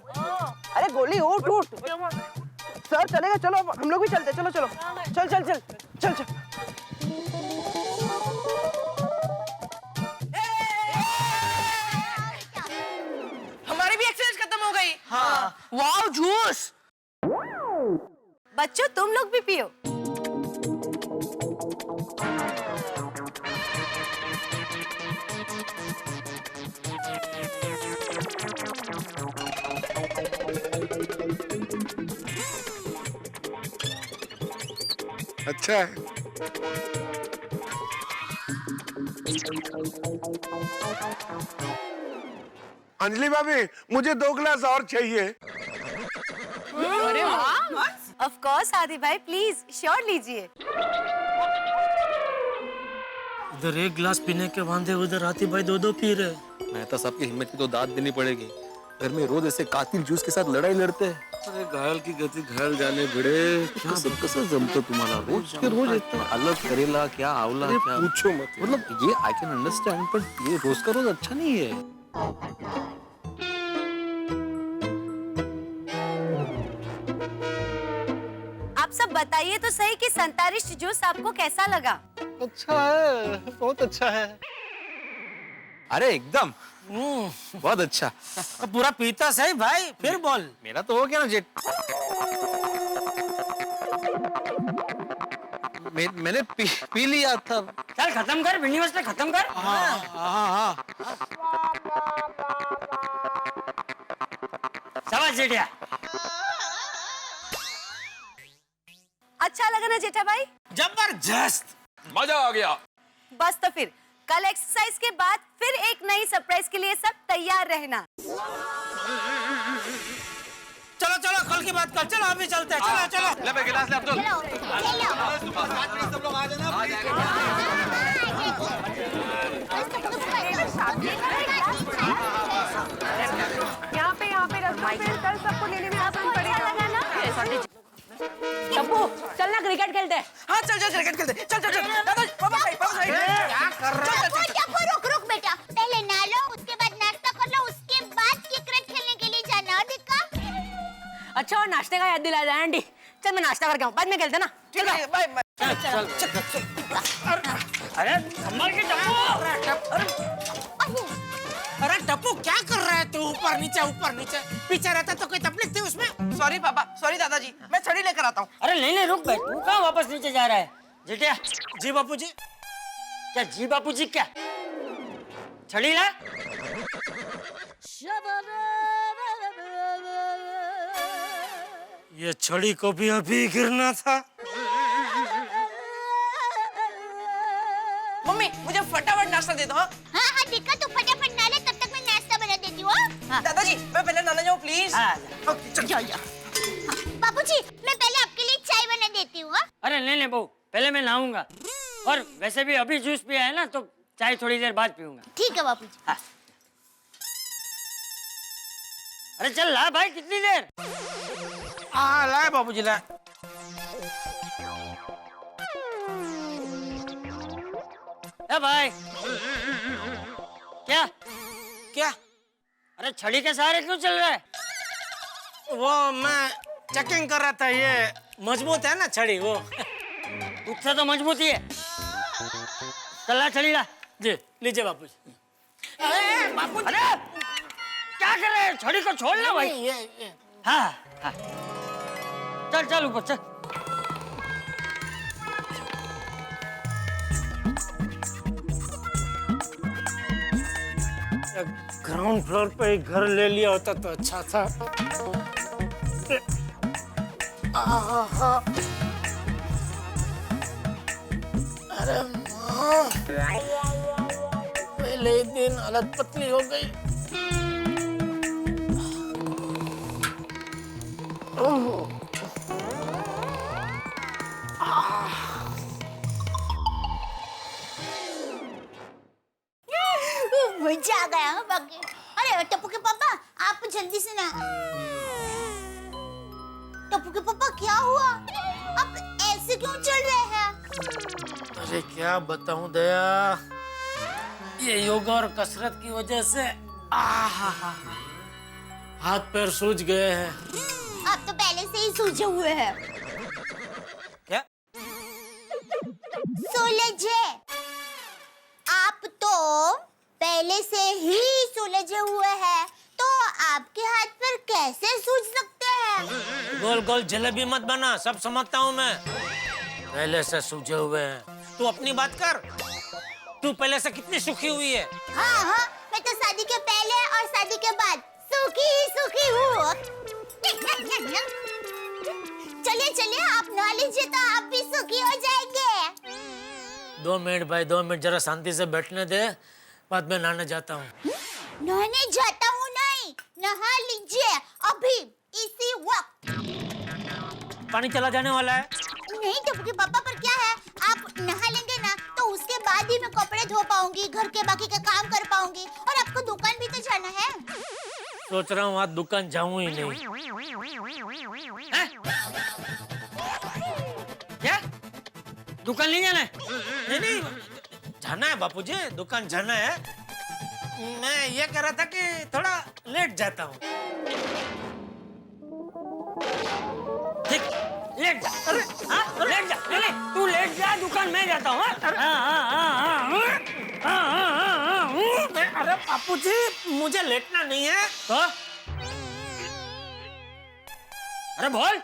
अरे गोली उठ उठ। सर चले गए, चलो हम लोग भी चलते। चलो चलो, चल चल चल चल चल। हमारी भी एक्सरसाइज खत्म हो गई। हाँ। Wow, juice. बच्चों, तुम लोग भी पियो। अच्छा है। अंजलि भाभी, मुझे 2 गिलास और चाहिए। अरे वाह। ऑफ कोर्स आदि भाई, प्लीज श्योर लीजिए। इधर 1 गिलास पीने के वांदे, उधर आतिफ भाई 2-2 पी रहे। मेहता साहब की हिम्मत की तो दाद देनी पड़ेगी। घर में रोज ऐसे कातिल जूस के साथ लड़ाई लड़ते हैं। अरे घायल की गति घायल जाने भिड़े, क्या सब कसम जमता तुम्हारा रोज के रोज इतना अलग करेला, क्या आंवला, क्या पूछो मत। मतलब ये आई कैन अंडरस्टैंड, पर ये रोज का रोज अच्छा नहीं है। आप सब बताइए तो सही कि संतरिश जूस आपको कैसा लगा? अच्छा है, बहुत अच्छा है। अरे एकदम बहुत अच्छा। अब पूरा पीता सही भाई, फिर बोल। मेरा तो हो गया ना जेठ। मैंने पी लिया था। चल खत्म कर, भिंडी मसले खत्म कर। हाँ। शाबाश जेठिया। अच्छा लगा ना जेठा भाई? जबरदस्त। मजा आ गया। बस तो फिर कल एक्सरसाइज के बाद फिर एक नई सरप्राइज के लिए सब तैयार रहना। चलो चलो कल की बात कर, चलो अभी चलते हैं, चलो चलो। ले भाई गिलास ले अब्दुल। सब लोग आ जाना। यहाँ पे रखो, फिर कल सबको लेने में आसान पड़ेगा ना। टप्पू चल ना क्रिकेट खेलते हैं। हाँ चल क्रिकेट खेलते। चल पापा साइड। क्या कर रहा है? रुक बेटा, पहले नहा लो, उसके बाद नाश्ता कर लो, उसके बाद क्रिकेट खेलने के लिए जाना। और देखा? अच्छा और नाश्ते का याद दिला दे आंटी। चल मैं नाश्ता करके आऊँ, बाद में खेलते ना। ठीक है बाय। अरे संभाल के टप्पू। अरे टप्पू क्या कर रहा है तू? ऊपर नीचे पीछे रहता तो कोई तकलीफ थी उसमें? सॉरी पापा, सॉरी दादाजी, मैं छड़ी लेकर आता हूँ। अरे नहीं रुक भाई, तू कहाँ वापस नीचे जा रहा है? जेठिया जी बापूजी। क्या जी बापूजी क्या? छड़ी ला। ये छड़ी को भी अभी गिरना था। मम्मी मुझे फटाफट नाश्ता दे दो। हाँ हाँ ठीक है, तू फटाफट नहा ले, तब तक मैं नाश्ता बना देती हूँ। दादाजी मैं पहले नहाने जाऊँ प्लीज। बाबूजी मैं पहले आपके लिए चाय बना देती हूँ। अरे नहीं बहू, पहले मैं नहाऊंगा। और वैसे भी अभी जूस पिया है ना, तो चाय थोड़ी देर बाद पीऊंगा। ठीक है बाबूजी। हाँ। अरे चल ला भाई, कितनी देर? हाँ लाए बाबूजी लाए। ए भाई क्या? अरे छड़ी के सहारे क्यों चल रहा है? वो मैं चेकिंग कर रहा था, ये मजबूत है ना छड़ी वो। तुझसे तो मजबूती है। चल ला छड़ी ला। जी लीजिए बापू। अरे क्या कर रहे हैं? छड़ी को छोड़ लो भाई। हाँ। चल ऊपर चल। ग्राउंड फ्लोर पे एक घर ले लिया होता तो अच्छा था। अरे माँ, पहले ही दिन हालत पतली हो गई। मजा आ गया बाकी। अरे टप्पू के पापा आप जल्दी से ना। टप्पू के पापा क्या हुआ? आप ऐसे क्यों चल रहे हैं? अरे क्या बताऊं दया, ये योगा और कसरत की वजह से हाथ पैर सूज गए हैं। आप तो पहले से ही सूजे हुए हैं। क्या? सुलझे? आप तो पहले से ही सुलझे हुए हैं, तो आपके हाथ पर कैसे सूझ सकते हैं? गोल गोल जलेबी मत बना, सब समझता हूँ मैं। पहले से सूजे हुए हैं। तू अपनी बात कर। तू पहले से कितनी सुखी हुई है? हाँ, मैं तो शादी के पहले और शादी के बाद सुखी हूँ। चलिए आप नहा लीजिए तो आप भी सुखी हो जाएंगे। 2 मिनट भाई, 2 मिनट जरा शांति से बैठने दे, बाद में नहाने जाता हूँ। नहाने जाता हूँ नहीं, नहा लीजिए अभी इसी वक्त। पानी चला जाने वाला है। नहीं टप्पू के पापा, पर क्या है, आप नहा लेंगे ना तो उसके बाद ही मैं कपड़े धो पाऊंगी, घर के बाकी का काम कर पाऊंगी, और आपको दुकान भी तो जाना है। सोच रहा हूँ आज दुकान जाऊँ ही नहीं। क्या? दुकान नहीं जाना है? नहीं जाना है बापूजी, दुकान जाना है। मैं ये कह रहा था कि थोड़ा लेट जाता हूँ। ठीक, लेट जा। अरे हाँ लेट जा। नहीं तू लेट जा, दुकान मैं जाता हूँ। अरे बापूजी मुझे लेटना नहीं है तो। अरे बोल।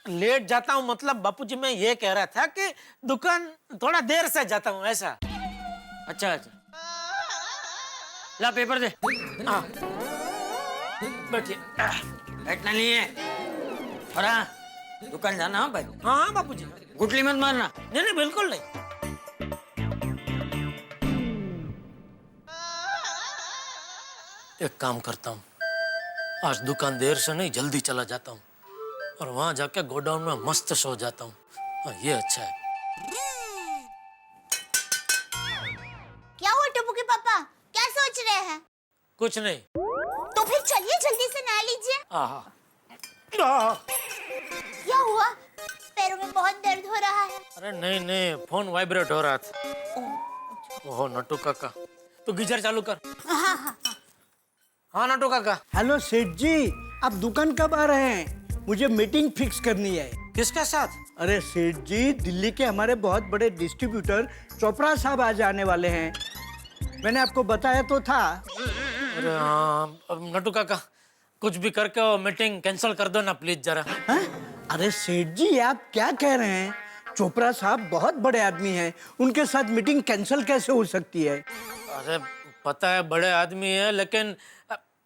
लेट जाता हूँ मतलब बापूजी मैं ये कह रहा था कि दुकान थोड़ा देर से जाता हूँ ऐसा। अच्छा अच्छा, ला पेपर दे। हाँ बैठिए, बैठना नहीं है। और हाँ, दुकान जाना। हाँ भाई। हाँ हाँ बापूजी, गुटली मत मारना। नहीं नहीं बिल्कुल नहीं। एक काम करता हूँ, आज दुकान देर से नहीं जल्दी चला जाता हूँ और वहां जाके गोडाउन में मस्त सो जाता हूँ। ये अच्छा है। क्या हुआ टप्पू के पापा, क्या सोच रहे हैं? कुछ नहीं। तो फिर चलिए जल्दी से नहा लीजिए। क्या हुआ? पैरों में बहुत दर्द हो रहा है। अरे नहीं नहीं, फोन वाइब्रेट हो रहा था। ओहो नट्टू काका, तू गीजर चालू कर। हाँ हाँ हाँ नट्टू काका। हेलो सेठ जी, आप दुकान कब आ रहे हैं? मुझे मीटिंग फिक्स करनी है। किसके साथ? अरे सेठ जी, दिल्ली के हमारे बहुत बड़े डिस्ट्रीब्यूटर चोपड़ा साहब आज आने वाले हैं। मैंने आपको बताया तो था। अरे हाँ नट्टू काका, कुछ भी करके वो मीटिंग कैंसिल कर दो ना प्लीज जरा। हा? अरे सेठ जी आप क्या कह रहे हैं? चोपड़ा साहब बहुत बड़े आदमी हैं, उनके साथ मीटिंग कैंसिल कैसे हो सकती है? अरे पता है बड़े आदमी है, लेकिन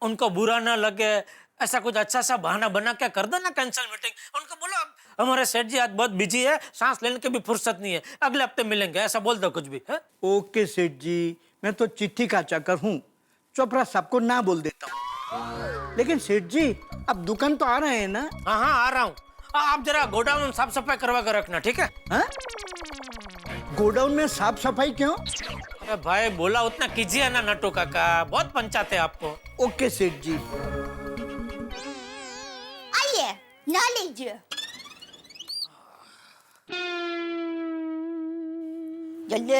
उनको बुरा ना लगे ऐसा कुछ अच्छा सा बहाना बना के कर दो ना कैंसिल मीटिंग। उनको बोलो हमारे सेठ जी आज बहुत बिजी है, सांस लेने की भी फुर्सत नहीं है, अगले हफ्ते मिलेंगे, ऐसा बोल दो कुछ भी है? ओके सेठ जी, मैं तो चिट्ठी का चाकर हूँ, चोपड़ा साहब को ना बोल देता हूँ। लेकिन सेठ जी आप दुकान तो आ रहे हैं ना? हाँ हाँ आ रहा हूँ। आप जरा गोडाउन साफ सफाई करवा कर रखना, ठीक है? हा? गोडाउन में साफ सफाई क्यों? अरे भाई बोला उतना कीजिए ना नट्टू काका, बहुत पंचायत है आपको। ओके सेठ जी। आइए नहा लीजिए। जल्दी।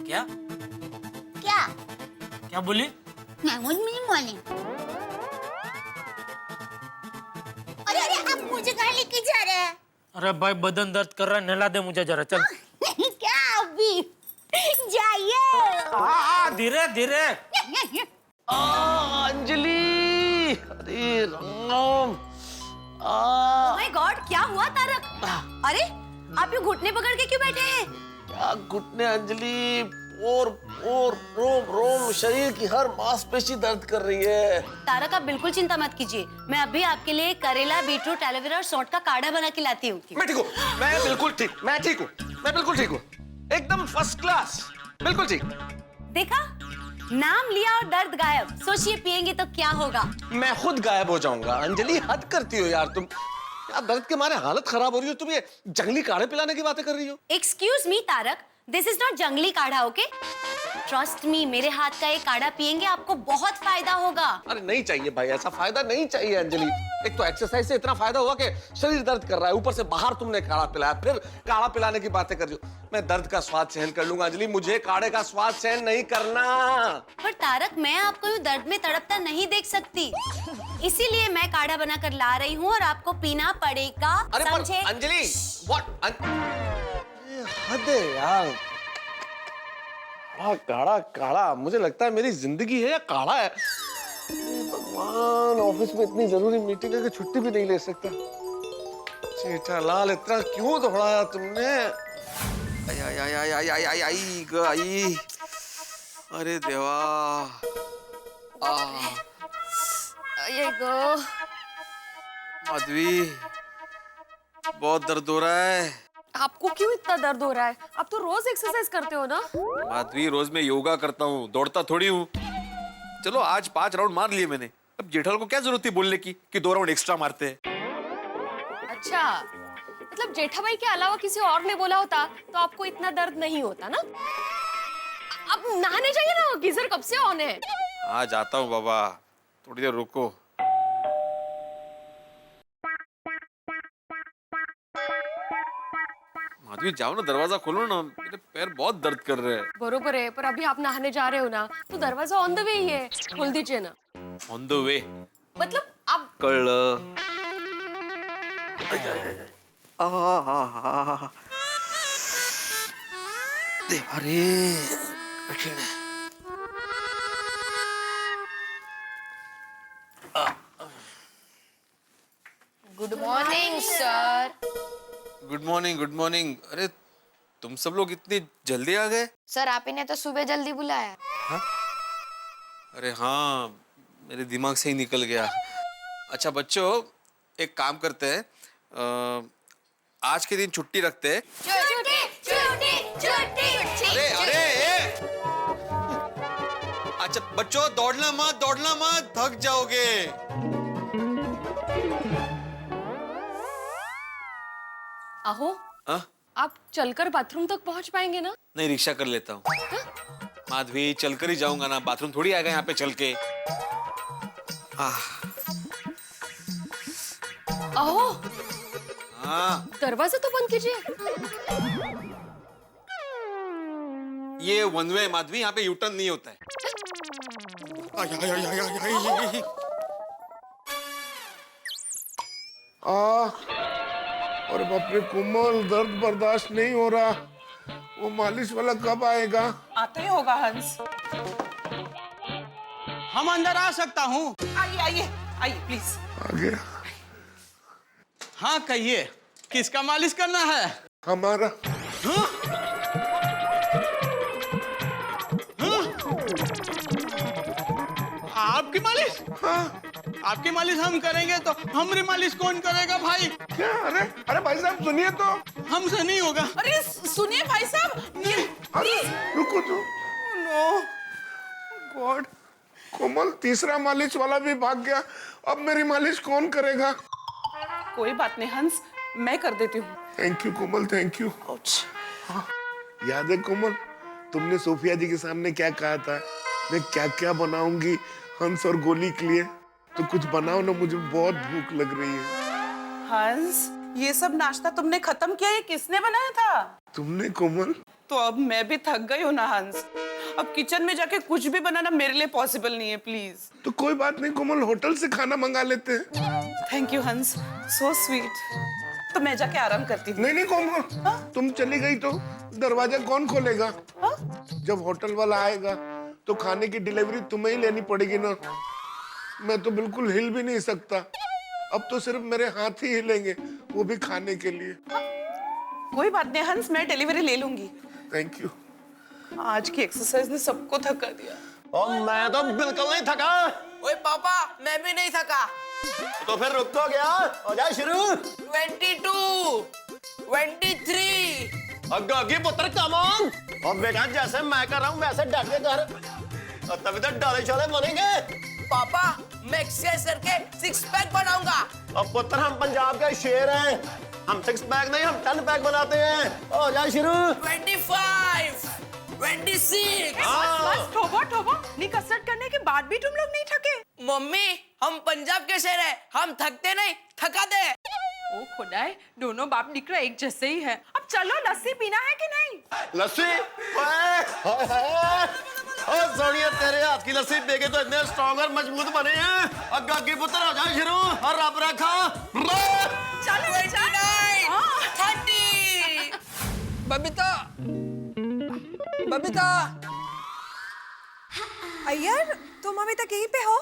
क्या क्या? क्या बोली? मैं मुझ में नहीं मानी। अरे अरे आप मुझे कहाँ लेके जा रहे हैं? अरे भाई बदन दर्द कर रहा है, नहला दे मुझे जरा, चल। क्या अभी? जाइए। धीरे धीरे। अंजलि, अरे राम। ओह माय गॉड, क्या हुआ तारक? अरे आप ये घुटने पकड़ के क्यों बैठे हैं? क्या घुटने अंजलि, और रोम रोम शरीर की हर मांसपेशी दर्द कर रही है। तारक आप बिल्कुल चिंता मत कीजिए, मैं अभी आपके लिए करेला, बीटरूट, एलोवेरा और सौंठ का काढ़ा बना के लाती हूँ। मैं ठीक हूँ, मैं बिल्कुल ठीक, मैं ठीक हूँ, मैं बिल्कुल ठीक हूँ, एकदम फर्स्ट क्लास, बिल्कुल ठीक। देखा, नाम लिया और दर्द गायब। सोचिए पिएंगे तो क्या होगा? मैं खुद गायब हो जाऊंगा। अंजलि हद करती हो यार तुम, यार दर्द के मारे हालत खराब हो रही हो, तुम ये जंगली काढ़े पिलाने की बातें कर रही हो। Excuse me Tarak, this is not जंगली काढ़ा, ओके? ट्रस्ट मी, मेरे हाथ का ये काढ़ा पिएंगे आपको बहुत फायदा होगा। अरे नहीं चाहिए भाई, ऐसा फायदा नहीं चाहिए अंजलि। एक तो एक्सरसाइज से इतना फायदा हुआ कि शरीर दर्द कर रहा है, ऊपर से बाहर तुमने काढ़ा पिलाया, फिर काढ़ा पिलाने की बातें कर रही हो। मैं दर्द का स्वाद सहन कर लूंगा अंजलि, मुझे काढ़े का स्वाद सहन नहीं करना। पर तारक मैं आपको यूं दर्द में तड़पता नहीं देख सकती, इसीलिए मैं काढ़ा बनाकर ला रही हूँ और आपको पीना पड़ेगा। अरे पर समझे? अंजलि, व्हाट? हद है यार, काढ़ा काढ़ा, मुझे लगता है मेरी जिंदगी है या काढ़ा है। भगवान, ऑफिस में इतनी जरूरी मीटिंग है कि छुट्टी भी नहीं ले सकता। जेठालाल इतना क्यों दौड़ाया तुमने? आई आई आई आई आई आई आई आई, अरे देवा। ये गो माधवी, बहुत दर्द हो रहा है। आपको क्यों इतना दर्द हो रहा है? आप तो रोज एक्सरसाइज करते हो ना? माधवी, रोज मैं योगा करता हूँ, दौड़ता थोड़ी हूँ। चलो आज 5 राउंड मार लिए मैंने, अब जेठालाल को क्या जरूरत थी बोलने की कि 2 राउंड एक्स्ट्रा मारते हैं। अच्छा, मतलब जेठाबाई के अलावा किसी और ने बोला होता तो आपको इतना दर्द नहीं होता ना? अब नहाने जाइए ना, गीजर कब से ऑन है। हाँ जाता हूँ बाबा, थोड़ी देर रुको। माधवी जाओ ना, दरवाजा खोलो ना, मेरे पैर बहुत दर्द कर रहे हैं। बरोबर है, पर अभी आप नहाने जा रहे हो ना, तो दरवाजा ऑन द वे ही है, खोल दीजिए ना। ऑन द वे मतलब आप कल देवा रे, कठिन है। Good morning sir. Good morning, good morning. अरे तुम सब लोग इतनी जल्दी आ गए? सर आप ही ने तो सुबह जल्दी बुलाया। हाँ? अरे हाँ, मेरे दिमाग से ही निकल गया। अच्छा बच्चों, एक काम करते हैं, आज के दिन छुट्टी रखते हैं। छुट्टी छुट्टी छुट्टी। अरे अरे अच्छा बच्चों, दौड़ना मत, थक जाओगे। आहो, हाँ? आप चलकर बाथरूम तक पहुंच पाएंगे ना? नहीं, रिक्शा कर लेता हूँ। माधवी, चलकर ही जाऊंगा ना, बाथरूम थोड़ी आएगा यहाँ पे चल के। आहो, हाँ, दरवाजा तो बंद कीजिए। ये वन वे माधवी, यहाँ पे यू टर्न नहीं होता है। और बाप रे कोमल, दर्द बर्दाश्त नहीं हो रहा। वो मालिश वाला कब आएगा? आता ही होगा हंस। हम अंदर आ सकता हूँ? आइए आइए आइए प्लीज। आ गया। हाँ कहिए, किसका मालिश करना है? हमारा। हाँ? आपकी मालिश? हाँ। आपकी मालिश हम करेंगे तो हमारी मालिश कौन करेगा भाई? क्या? अरे अरे भाई साहब सुनिए तो। हमसे नहीं होगा। अरे सुनिए भाई साहब, अरे रुको तो। No God. कोमल, तीसरा मालिश वाला भी भाग गया। अब मेरी मालिश कौन करेगा? कोई बात नहीं हंस, मैं कर देती हूँ। Thank you Komal, thank you. याद है कोमल, तुमने सोफिया जी के सामने क्या कहा था? मैं क्या क्या बनाऊंगी हंस और गोली के लिए। तो कुछ बनाओ ना, मुझे बहुत भूख लग रही है। हंस, ये सब नाश्ता तुमने खत्म किया? ये किसने बनाया था? तुमने कोमल। तो अब मैं भी थक गई हूँ ना हंस। अब किचन में जाके कुछ भी बनाना मेरे लिए पॉसिबल नहीं है, प्लीज। तो कोई बात नहीं कोमल, होटल से खाना मंगा लेते हैं। थैंक यू हंस, सो स्वीट। तो मैं जाके आराम करती हूँ। नहीं नहीं कोमल, तुम चली गई तो दरवाजा कौन खोलेगा? जब होटल वाला आएगा तो खाने की डिलीवरी तुम्हें ही लेनी पड़ेगी ना। मैं तो बिल्कुल हिल भी नहीं सकता। अब तो सिर्फ मेरे हाथ ही हिलेंगे, वो भी खाने के लिए। कोई बात नहीं हंस, मैं डिलीवरी ले लूंगी। Thank you. आज की एक्सरसाइज ने सबको थका दिया। और मैं तो बिल्कुल नहीं थका। ओए पापा, मैं भी नहीं थका। तो फिर रुक तो गया, हो जाए शुरू। 22, 23। अग्गी पुत्र कम ऑन। और बेटा जैसे मैं कर रहा हूँ वैसे डट के कर, तभी तो डाले छोले बनेंगे। पापा, मैं एक्सरसाइज करके 6 पैक बनाऊंगा। अब पुत्र हम पंजाब के शेर हैं, हम 6 पैक नहीं हम 10 पैक बनाते हैं। हो जाए शुरू। 25, 26। बस ठोबो ठोबो, नी कसरत करने के बाद भी तुम लोग नहीं थके? मम्मी, हम पंजाब के शेर हैं, हम थकते नहीं, थका दे। ओ खुदाए, दोनों बाप निकला एक जैसे ही है। अब चलो, लस्सी पीना है कि नहीं? लस्सी? सोनिया, तेरे हाथ की लस्सी पी के तो इतने स्ट्रॉन्ग और मजबूत बने हैं। अग्गी पुत्र हो जाए शुरू और रब रखा। चलो 29, 30। बबीता, बबीता। अय्यर, तुम अभी तक यहीं पे हो?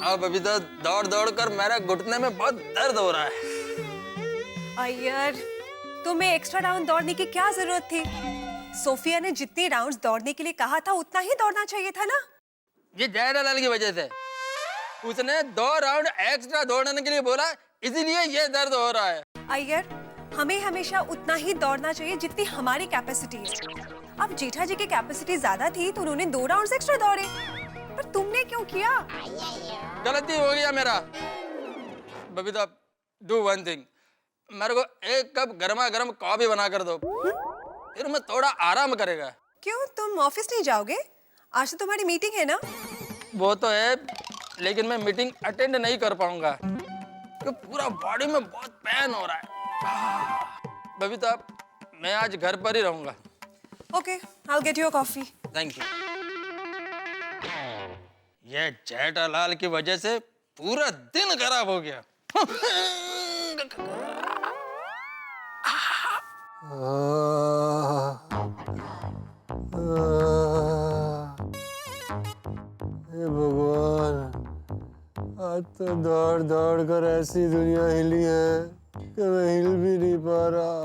हाँ बबीता, दौड़ दौड़ कर मेरा घुटने में बहुत दर्द हो रहा है। अय्यर, तुम्हें एक्स्ट्रा राउंड दौड़ने की क्या जरूरत थी? सोफिया ने जितने राउंड्स दौड़ने के लिए कहा था उतना ही दौड़ना चाहिए था ना। ये जयरालाल की वजह से। उसने 2 राउंड एक्स्ट्रा दौड़ने के लिए बोला, इसीलिए ये दर्द हो रहा है। अय्यर, हमें हमेशा उतना ही दौड़ना चाहिए जितनी हमारी कैपेसिटी है। अब जेठा जी की कैपेसिटी ज्यादा थी तो उन्होंने 2 राउंड्स एक्स्ट्रा दौड़े, पर तुमने क्यों किया? गलती हो गया मेरा। बबीता, डू वन थिंग, मेरे को 1 कप गर्मा गर्म कॉफी बना कर दो, फिर मैं थोड़ा आराम करेगा। क्यों, तुम ऑफिस नहीं जाओगे? आज तो तुम्हारी मीटिंग है ना? वो तो है, लेकिन मैं मीटिंग अटेंड नहीं कर पाऊंगा क्योंकि पूरा बॉडी में बहुत पेन हो रहा है। बबीता, मैं आज घर पर ही रहूंगा। Okay, I will get you a coffee. Thank you. ये जेठालाल की वजह से पूरा दिन खराब हो गया। भगवान, आज तो दौड़ दौड़ कर ऐसी दुनिया हिली है कि मैं हिल भी नहीं पा रहा।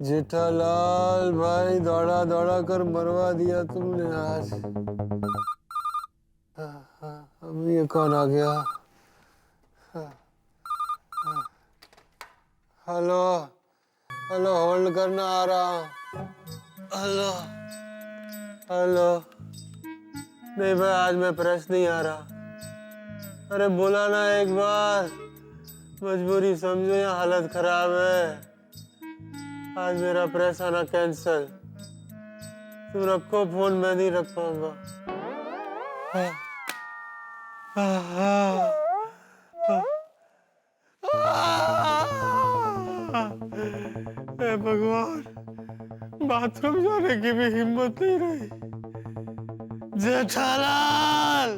जेठालाल भाई दौड़ा दौड़ा कर मरवा दिया तुमने आज। अब ये कौन आ गया? हेलो हेलो, होल्ड करना, आ रहा हूँ। Hello hello. नहीं भाई, आज मैं प्रेस नहीं आ रहा। अरे बोला ना एक बार, मजबूरी समझो या हालत खराब है। आज मेरा प्रेस आना कैंसल। तुम रखो फोन, मैं नहीं रख पाऊंगा। हे भगवान, बाथरूम जाने की भी हिम्मत नहीं रही। जेठालाल,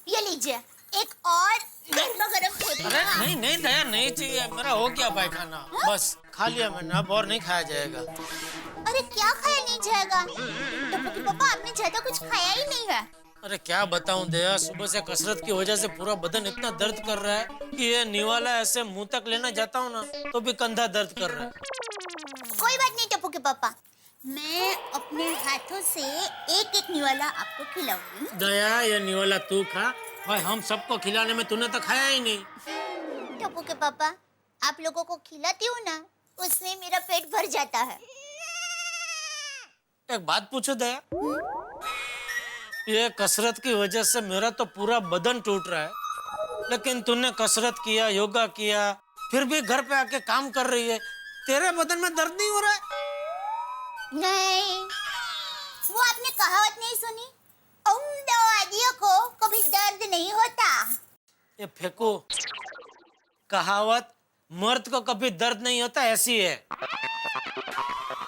ये लीजिए एक और गर्मा गर्म अरे थेपला। नहीं नहीं दया, नहीं चाहिए, मेरा हो गया पायखाना। बस खा लिया मैंने, अब और नहीं खाया जाएगा। अरे क्या खाया नहीं जाएगा? टप्पू के पापा, आपने ज्यादा कुछ खाया ही नहीं है। अरे क्या बताऊं दया, सुबह से कसरत की वजह से पूरा बदन इतना दर्द कर रहा है कि ये निवाला ऐसे मुंह तक लेना जाता हूँ ना तो भी कंधा दर्द कर रहा है। कोई बात नहीं टप्पू के पापा, मैं अपने हाथों से एक एक निवाला आपको खिलाऊंगी। दया, ये निवाला तू खा भाई, हम सबको खिलाने में तूने तो खाया ही नहीं। टप्पू के पापा, आप लोगों को खिलाती हूँ ना, उसमें मेरा पेट भर जाता है। एक बात पूछो दया, ये कसरत की वजह से मेरा तो पूरा बदन टूट रहा है, लेकिन तूने कसरत किया, योगा किया, फिर भी घर पे आके काम कर रही है, तेरे बदन में दर्द नहीं हो रहा है? नहीं, वो आपने कहावत नहीं सुनी? उम्मीदवादियों को कभी दर्द नहीं होता। ये फेंको, कहावत मर्द को कभी दर्द नहीं होता ऐसी है।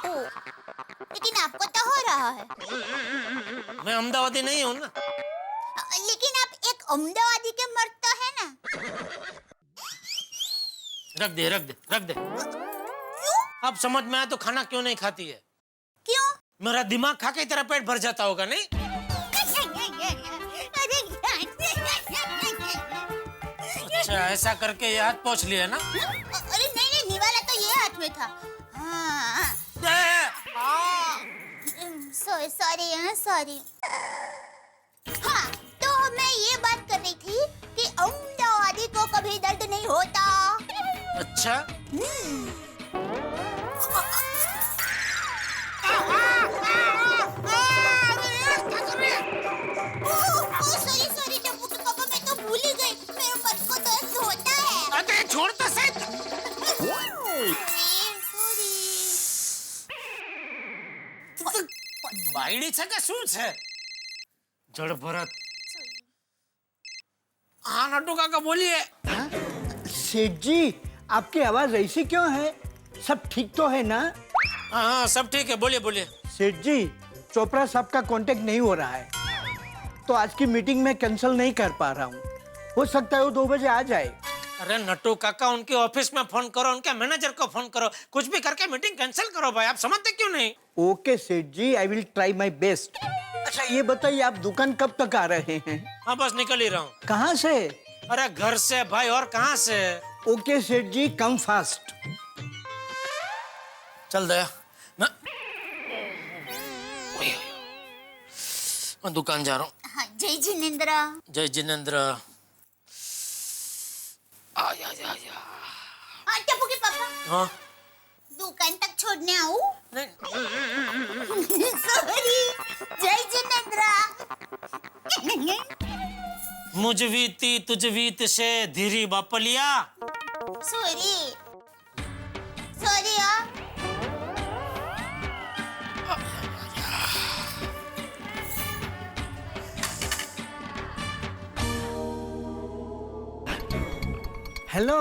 ओ, लेकिन आपको तो हो रहा है। मैं अहमदाबादी नहीं हूँ ना। लेकिन आप एक अहमदाबादी के मर्द तो है ना। रख दे रख दे रख दे। अब समझ में आया तो खाना क्यों नहीं खाती है? क्यों? मेरा दिमाग खा के तेरा पेट भर जाता होगा नहीं? अच्छा, ऐसा करके ये हाथ पोंछ लिया ना? अरे नहीं नहीं, निवाला तो ये हाथ में था। हाँ। Sorry sorry. हाँ, तो मैं ये बात कर रही थी कि अहमदाबादी को कभी दर्द नहीं होता। अच्छा, सॉरी टप्पू के पापा, मैं तो भूल ही गई, मेरे मन को दर्द होता है। अरे छोड़ तो सही। बायडीचं का શું છે? जड़ भरत। हाँ नट्टू काका बोलिए। सेठ जी, आपकी आवाज ऐसी क्यों है? सब ठीक तो है ना? हाँ सब ठीक है, बोलिए बोलिए। सेठ जी, चोपड़ा साहब का कांटेक्ट नहीं हो रहा है, तो आज की मीटिंग में कैंसिल नहीं कर पा रहा हूँ। हो सकता है वो 2 बजे आ जाए। अरे नट्टू काका, उनके ऑफिस में फोन करो, उनके मैनेजर को फोन करो, कुछ भी करके मीटिंग कैंसिल करो भाई, आप समझते क्यों नहीं? ओके सेठ जी, I will try my best. अच्छा ये बताइए, आप दुकान कब तक आ रहे हैं? हाँ बस निकल ही रहा हूँ। कहाँ से? अरे घर से भाई, और कहाँ से? ओके सेठ जी, कम फास्ट। चल दया, मैं दुकान जा रहा हूँ। हाँ, जय जिनेंद्र। जय जिनेंद्र। आया आया आया। हाँ टप्पू के पापा, हाँ दुकान तक छोड़ने आऊँ? नहीं। सॉरी, जय जिनेंद्र। मुझवीती तुझवीत से धीरी बापलिया। सॉरी यार। हेलो,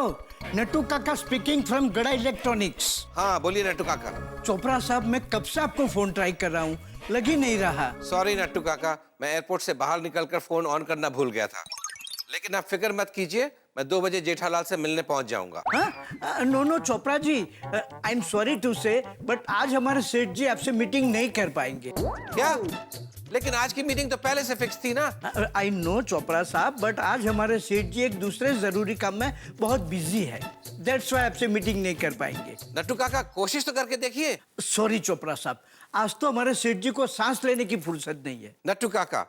नट्टू काका स्पीकिंग फ्रॉम गड़ा इलेक्ट्रॉनिक्स। हाँ बोलिए नट्टू काका। चोपड़ा साहब, मैं कब से आपको फोन ट्राई कर रहा हूँ, लग ही नहीं रहा। सॉरी नट्टू काका, मैं एयरपोर्ट से बाहर निकलकर फोन ऑन करना भूल गया था, लेकिन आप फिक्र मत कीजिए, मैं 2 बजे जेठालाल से मिलने पहुंच जाऊंगा। No Chopra ji, I am sorry to say, but आज हमारे सेठ जी आपसे मीटिंग नहीं कर पाएंगे। क्या? लेकिन आज की मीटिंग तो पहले से फिक्स थी ना। आई नो चोपड़ा साहब, बट आज हमारे सेठ जी एक दूसरे जरूरी काम में बहुत बिजी है, दैट्स व्हाई आपसे मीटिंग नहीं कर पाएंगे। नट्टू काका कोशिश तो करके देखिए। सॉरी चोपड़ा साहब, आज तो हमारे सेठ जी को सांस लेने की फुर्सत नहीं है। नट्टू काका,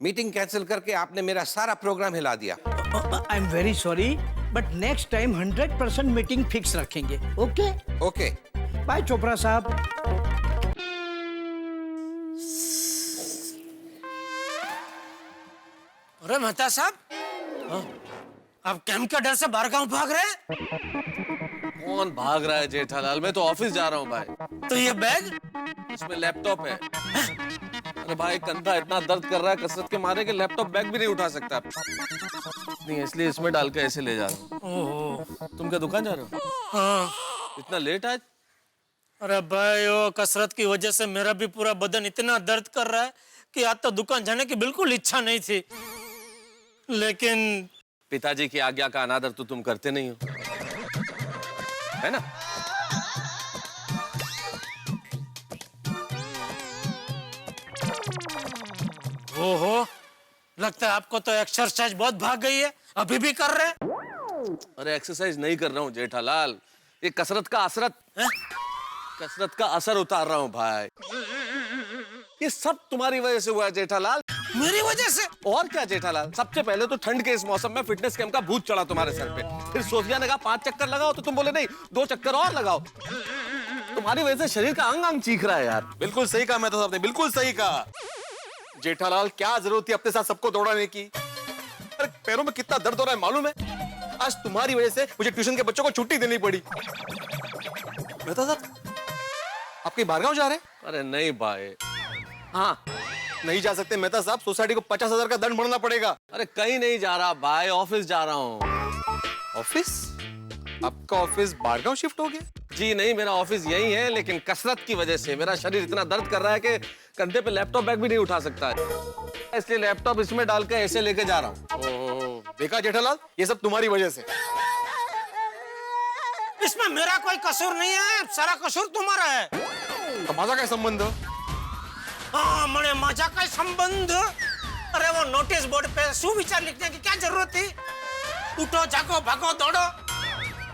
मीटिंग कैंसिल करके आपने मेरा सारा प्रोग्राम हिला दिया। I am very sorry, but next time 100% meeting fix रखेंगे। ओके ओके, बाय चोपड़ा साहब। अरे मेहता साहब, आप कैंप के डर से बाहर गांव भाग रहे हैं? कौन भाग रहा है जेठालाल? मैं तो ऑफिस जा रहा हूँ भाई। तो ये बैग? इसमें लैपटॉप है। अरे भाई कंधा इतना दर्द कर रहा है कसरत के मारे कि लैपटॉप बैग भी नहीं उठा सकता। नहीं, इसलिए इसमें डाल के ऐसे ले जा रहा हूँ। ओहो, तुम क्या दुकान जा रहे हो? हाँ। इतना लेट आज? अरे भाई, वो कसरत की वजह से मेरा भी पूरा बदन इतना दर्द कर रहा है कि आज तो दुकान जाने की बिल्कुल इच्छा नहीं थी, लेकिन पिताजी की आज्ञा का अनादर तो तुम करते नहीं हो, है ना? ओहो, लगता है आपको तो एक्सरसाइज बहुत भाग गई है। अभी भी कर रहे हैं? अरे एक्सरसाइज नहीं कर रहा हूँ जेठालाल, ये कसरत का कसरत का असर उतार रहा हूँ भाई। ये सब तुम्हारी वजह से हुआ है जेठालाल। मेरी वजह से? और क्या जेठालाल, सबसे पहले तो ठंड के इस मौसम में फिटनेस कैंप का भूत चढ़ा तुम्हारे सर पे। फिर सोफिया ने कहा 5 चक्कर लगाओ, तो तुम बोले नहीं 2 चक्कर और लगाओ। तुम्हारी वजह से शरीर का अंग अंग चीख रहा है यार। बिल्कुल सही कहा मेहता साहब ने, बिल्कुल सही कहा। जेठालाल, क्या जरूरत थी अपने साथ सबको दौड़ाने की? अरे पैरों में कितना दर्द हो रहा है मालूम है? आज तुम्हारी वजह से मुझे ट्यूशन के बच्चों को छुट्टी देनी पड़ी। मेहता साहब, आप कहीं बाहर गांव जा रहे हैं? अरे नहीं भाई। हाँ, नहीं जा सकते मेहता साहब, सोसाइटी को 50,000 का दंड भरना पड़ेगा। अरे कहीं नहीं जा रहा भाई, ऑफिस जा रहा हूँ। ऑफिस? आपका ऑफिस बारगांव शिफ्ट हो गया? जी नहीं, मेरा ऑफिस यही है, लेकिन कसरत की वजह से मेरा शरीर इतना दर्द कर रहा है कि कंधे पे लैपटॉप बैग भी नहीं उठा सकता है, इसलिए लैपटॉप इसमें डाल के ऐसे लेके जा रहा हूँ। देखा जेठालाल, ये सब तुम्हारी वजह से। इसमें मेरा कोई कसूर नहीं है, सारा कसूर तुम्हारा है। तो माझा काय संबंध? हाँ, मने माझा काय संबंध? अरे वो नोटिस बोर्ड पे सुविचार लिखने की क्या जरूरत थी? उठो, जागो, भागो, दौड़ो।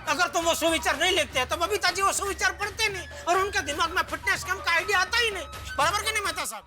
अगर तुम वो सुविचार नहीं लिखते तो बबीता जी वो सुविचार पढ़ते नहीं और उनके दिमाग में फिटनेस कैंप का आइडिया आता ही नहीं। बराबर कि नहीं मेहता साहब?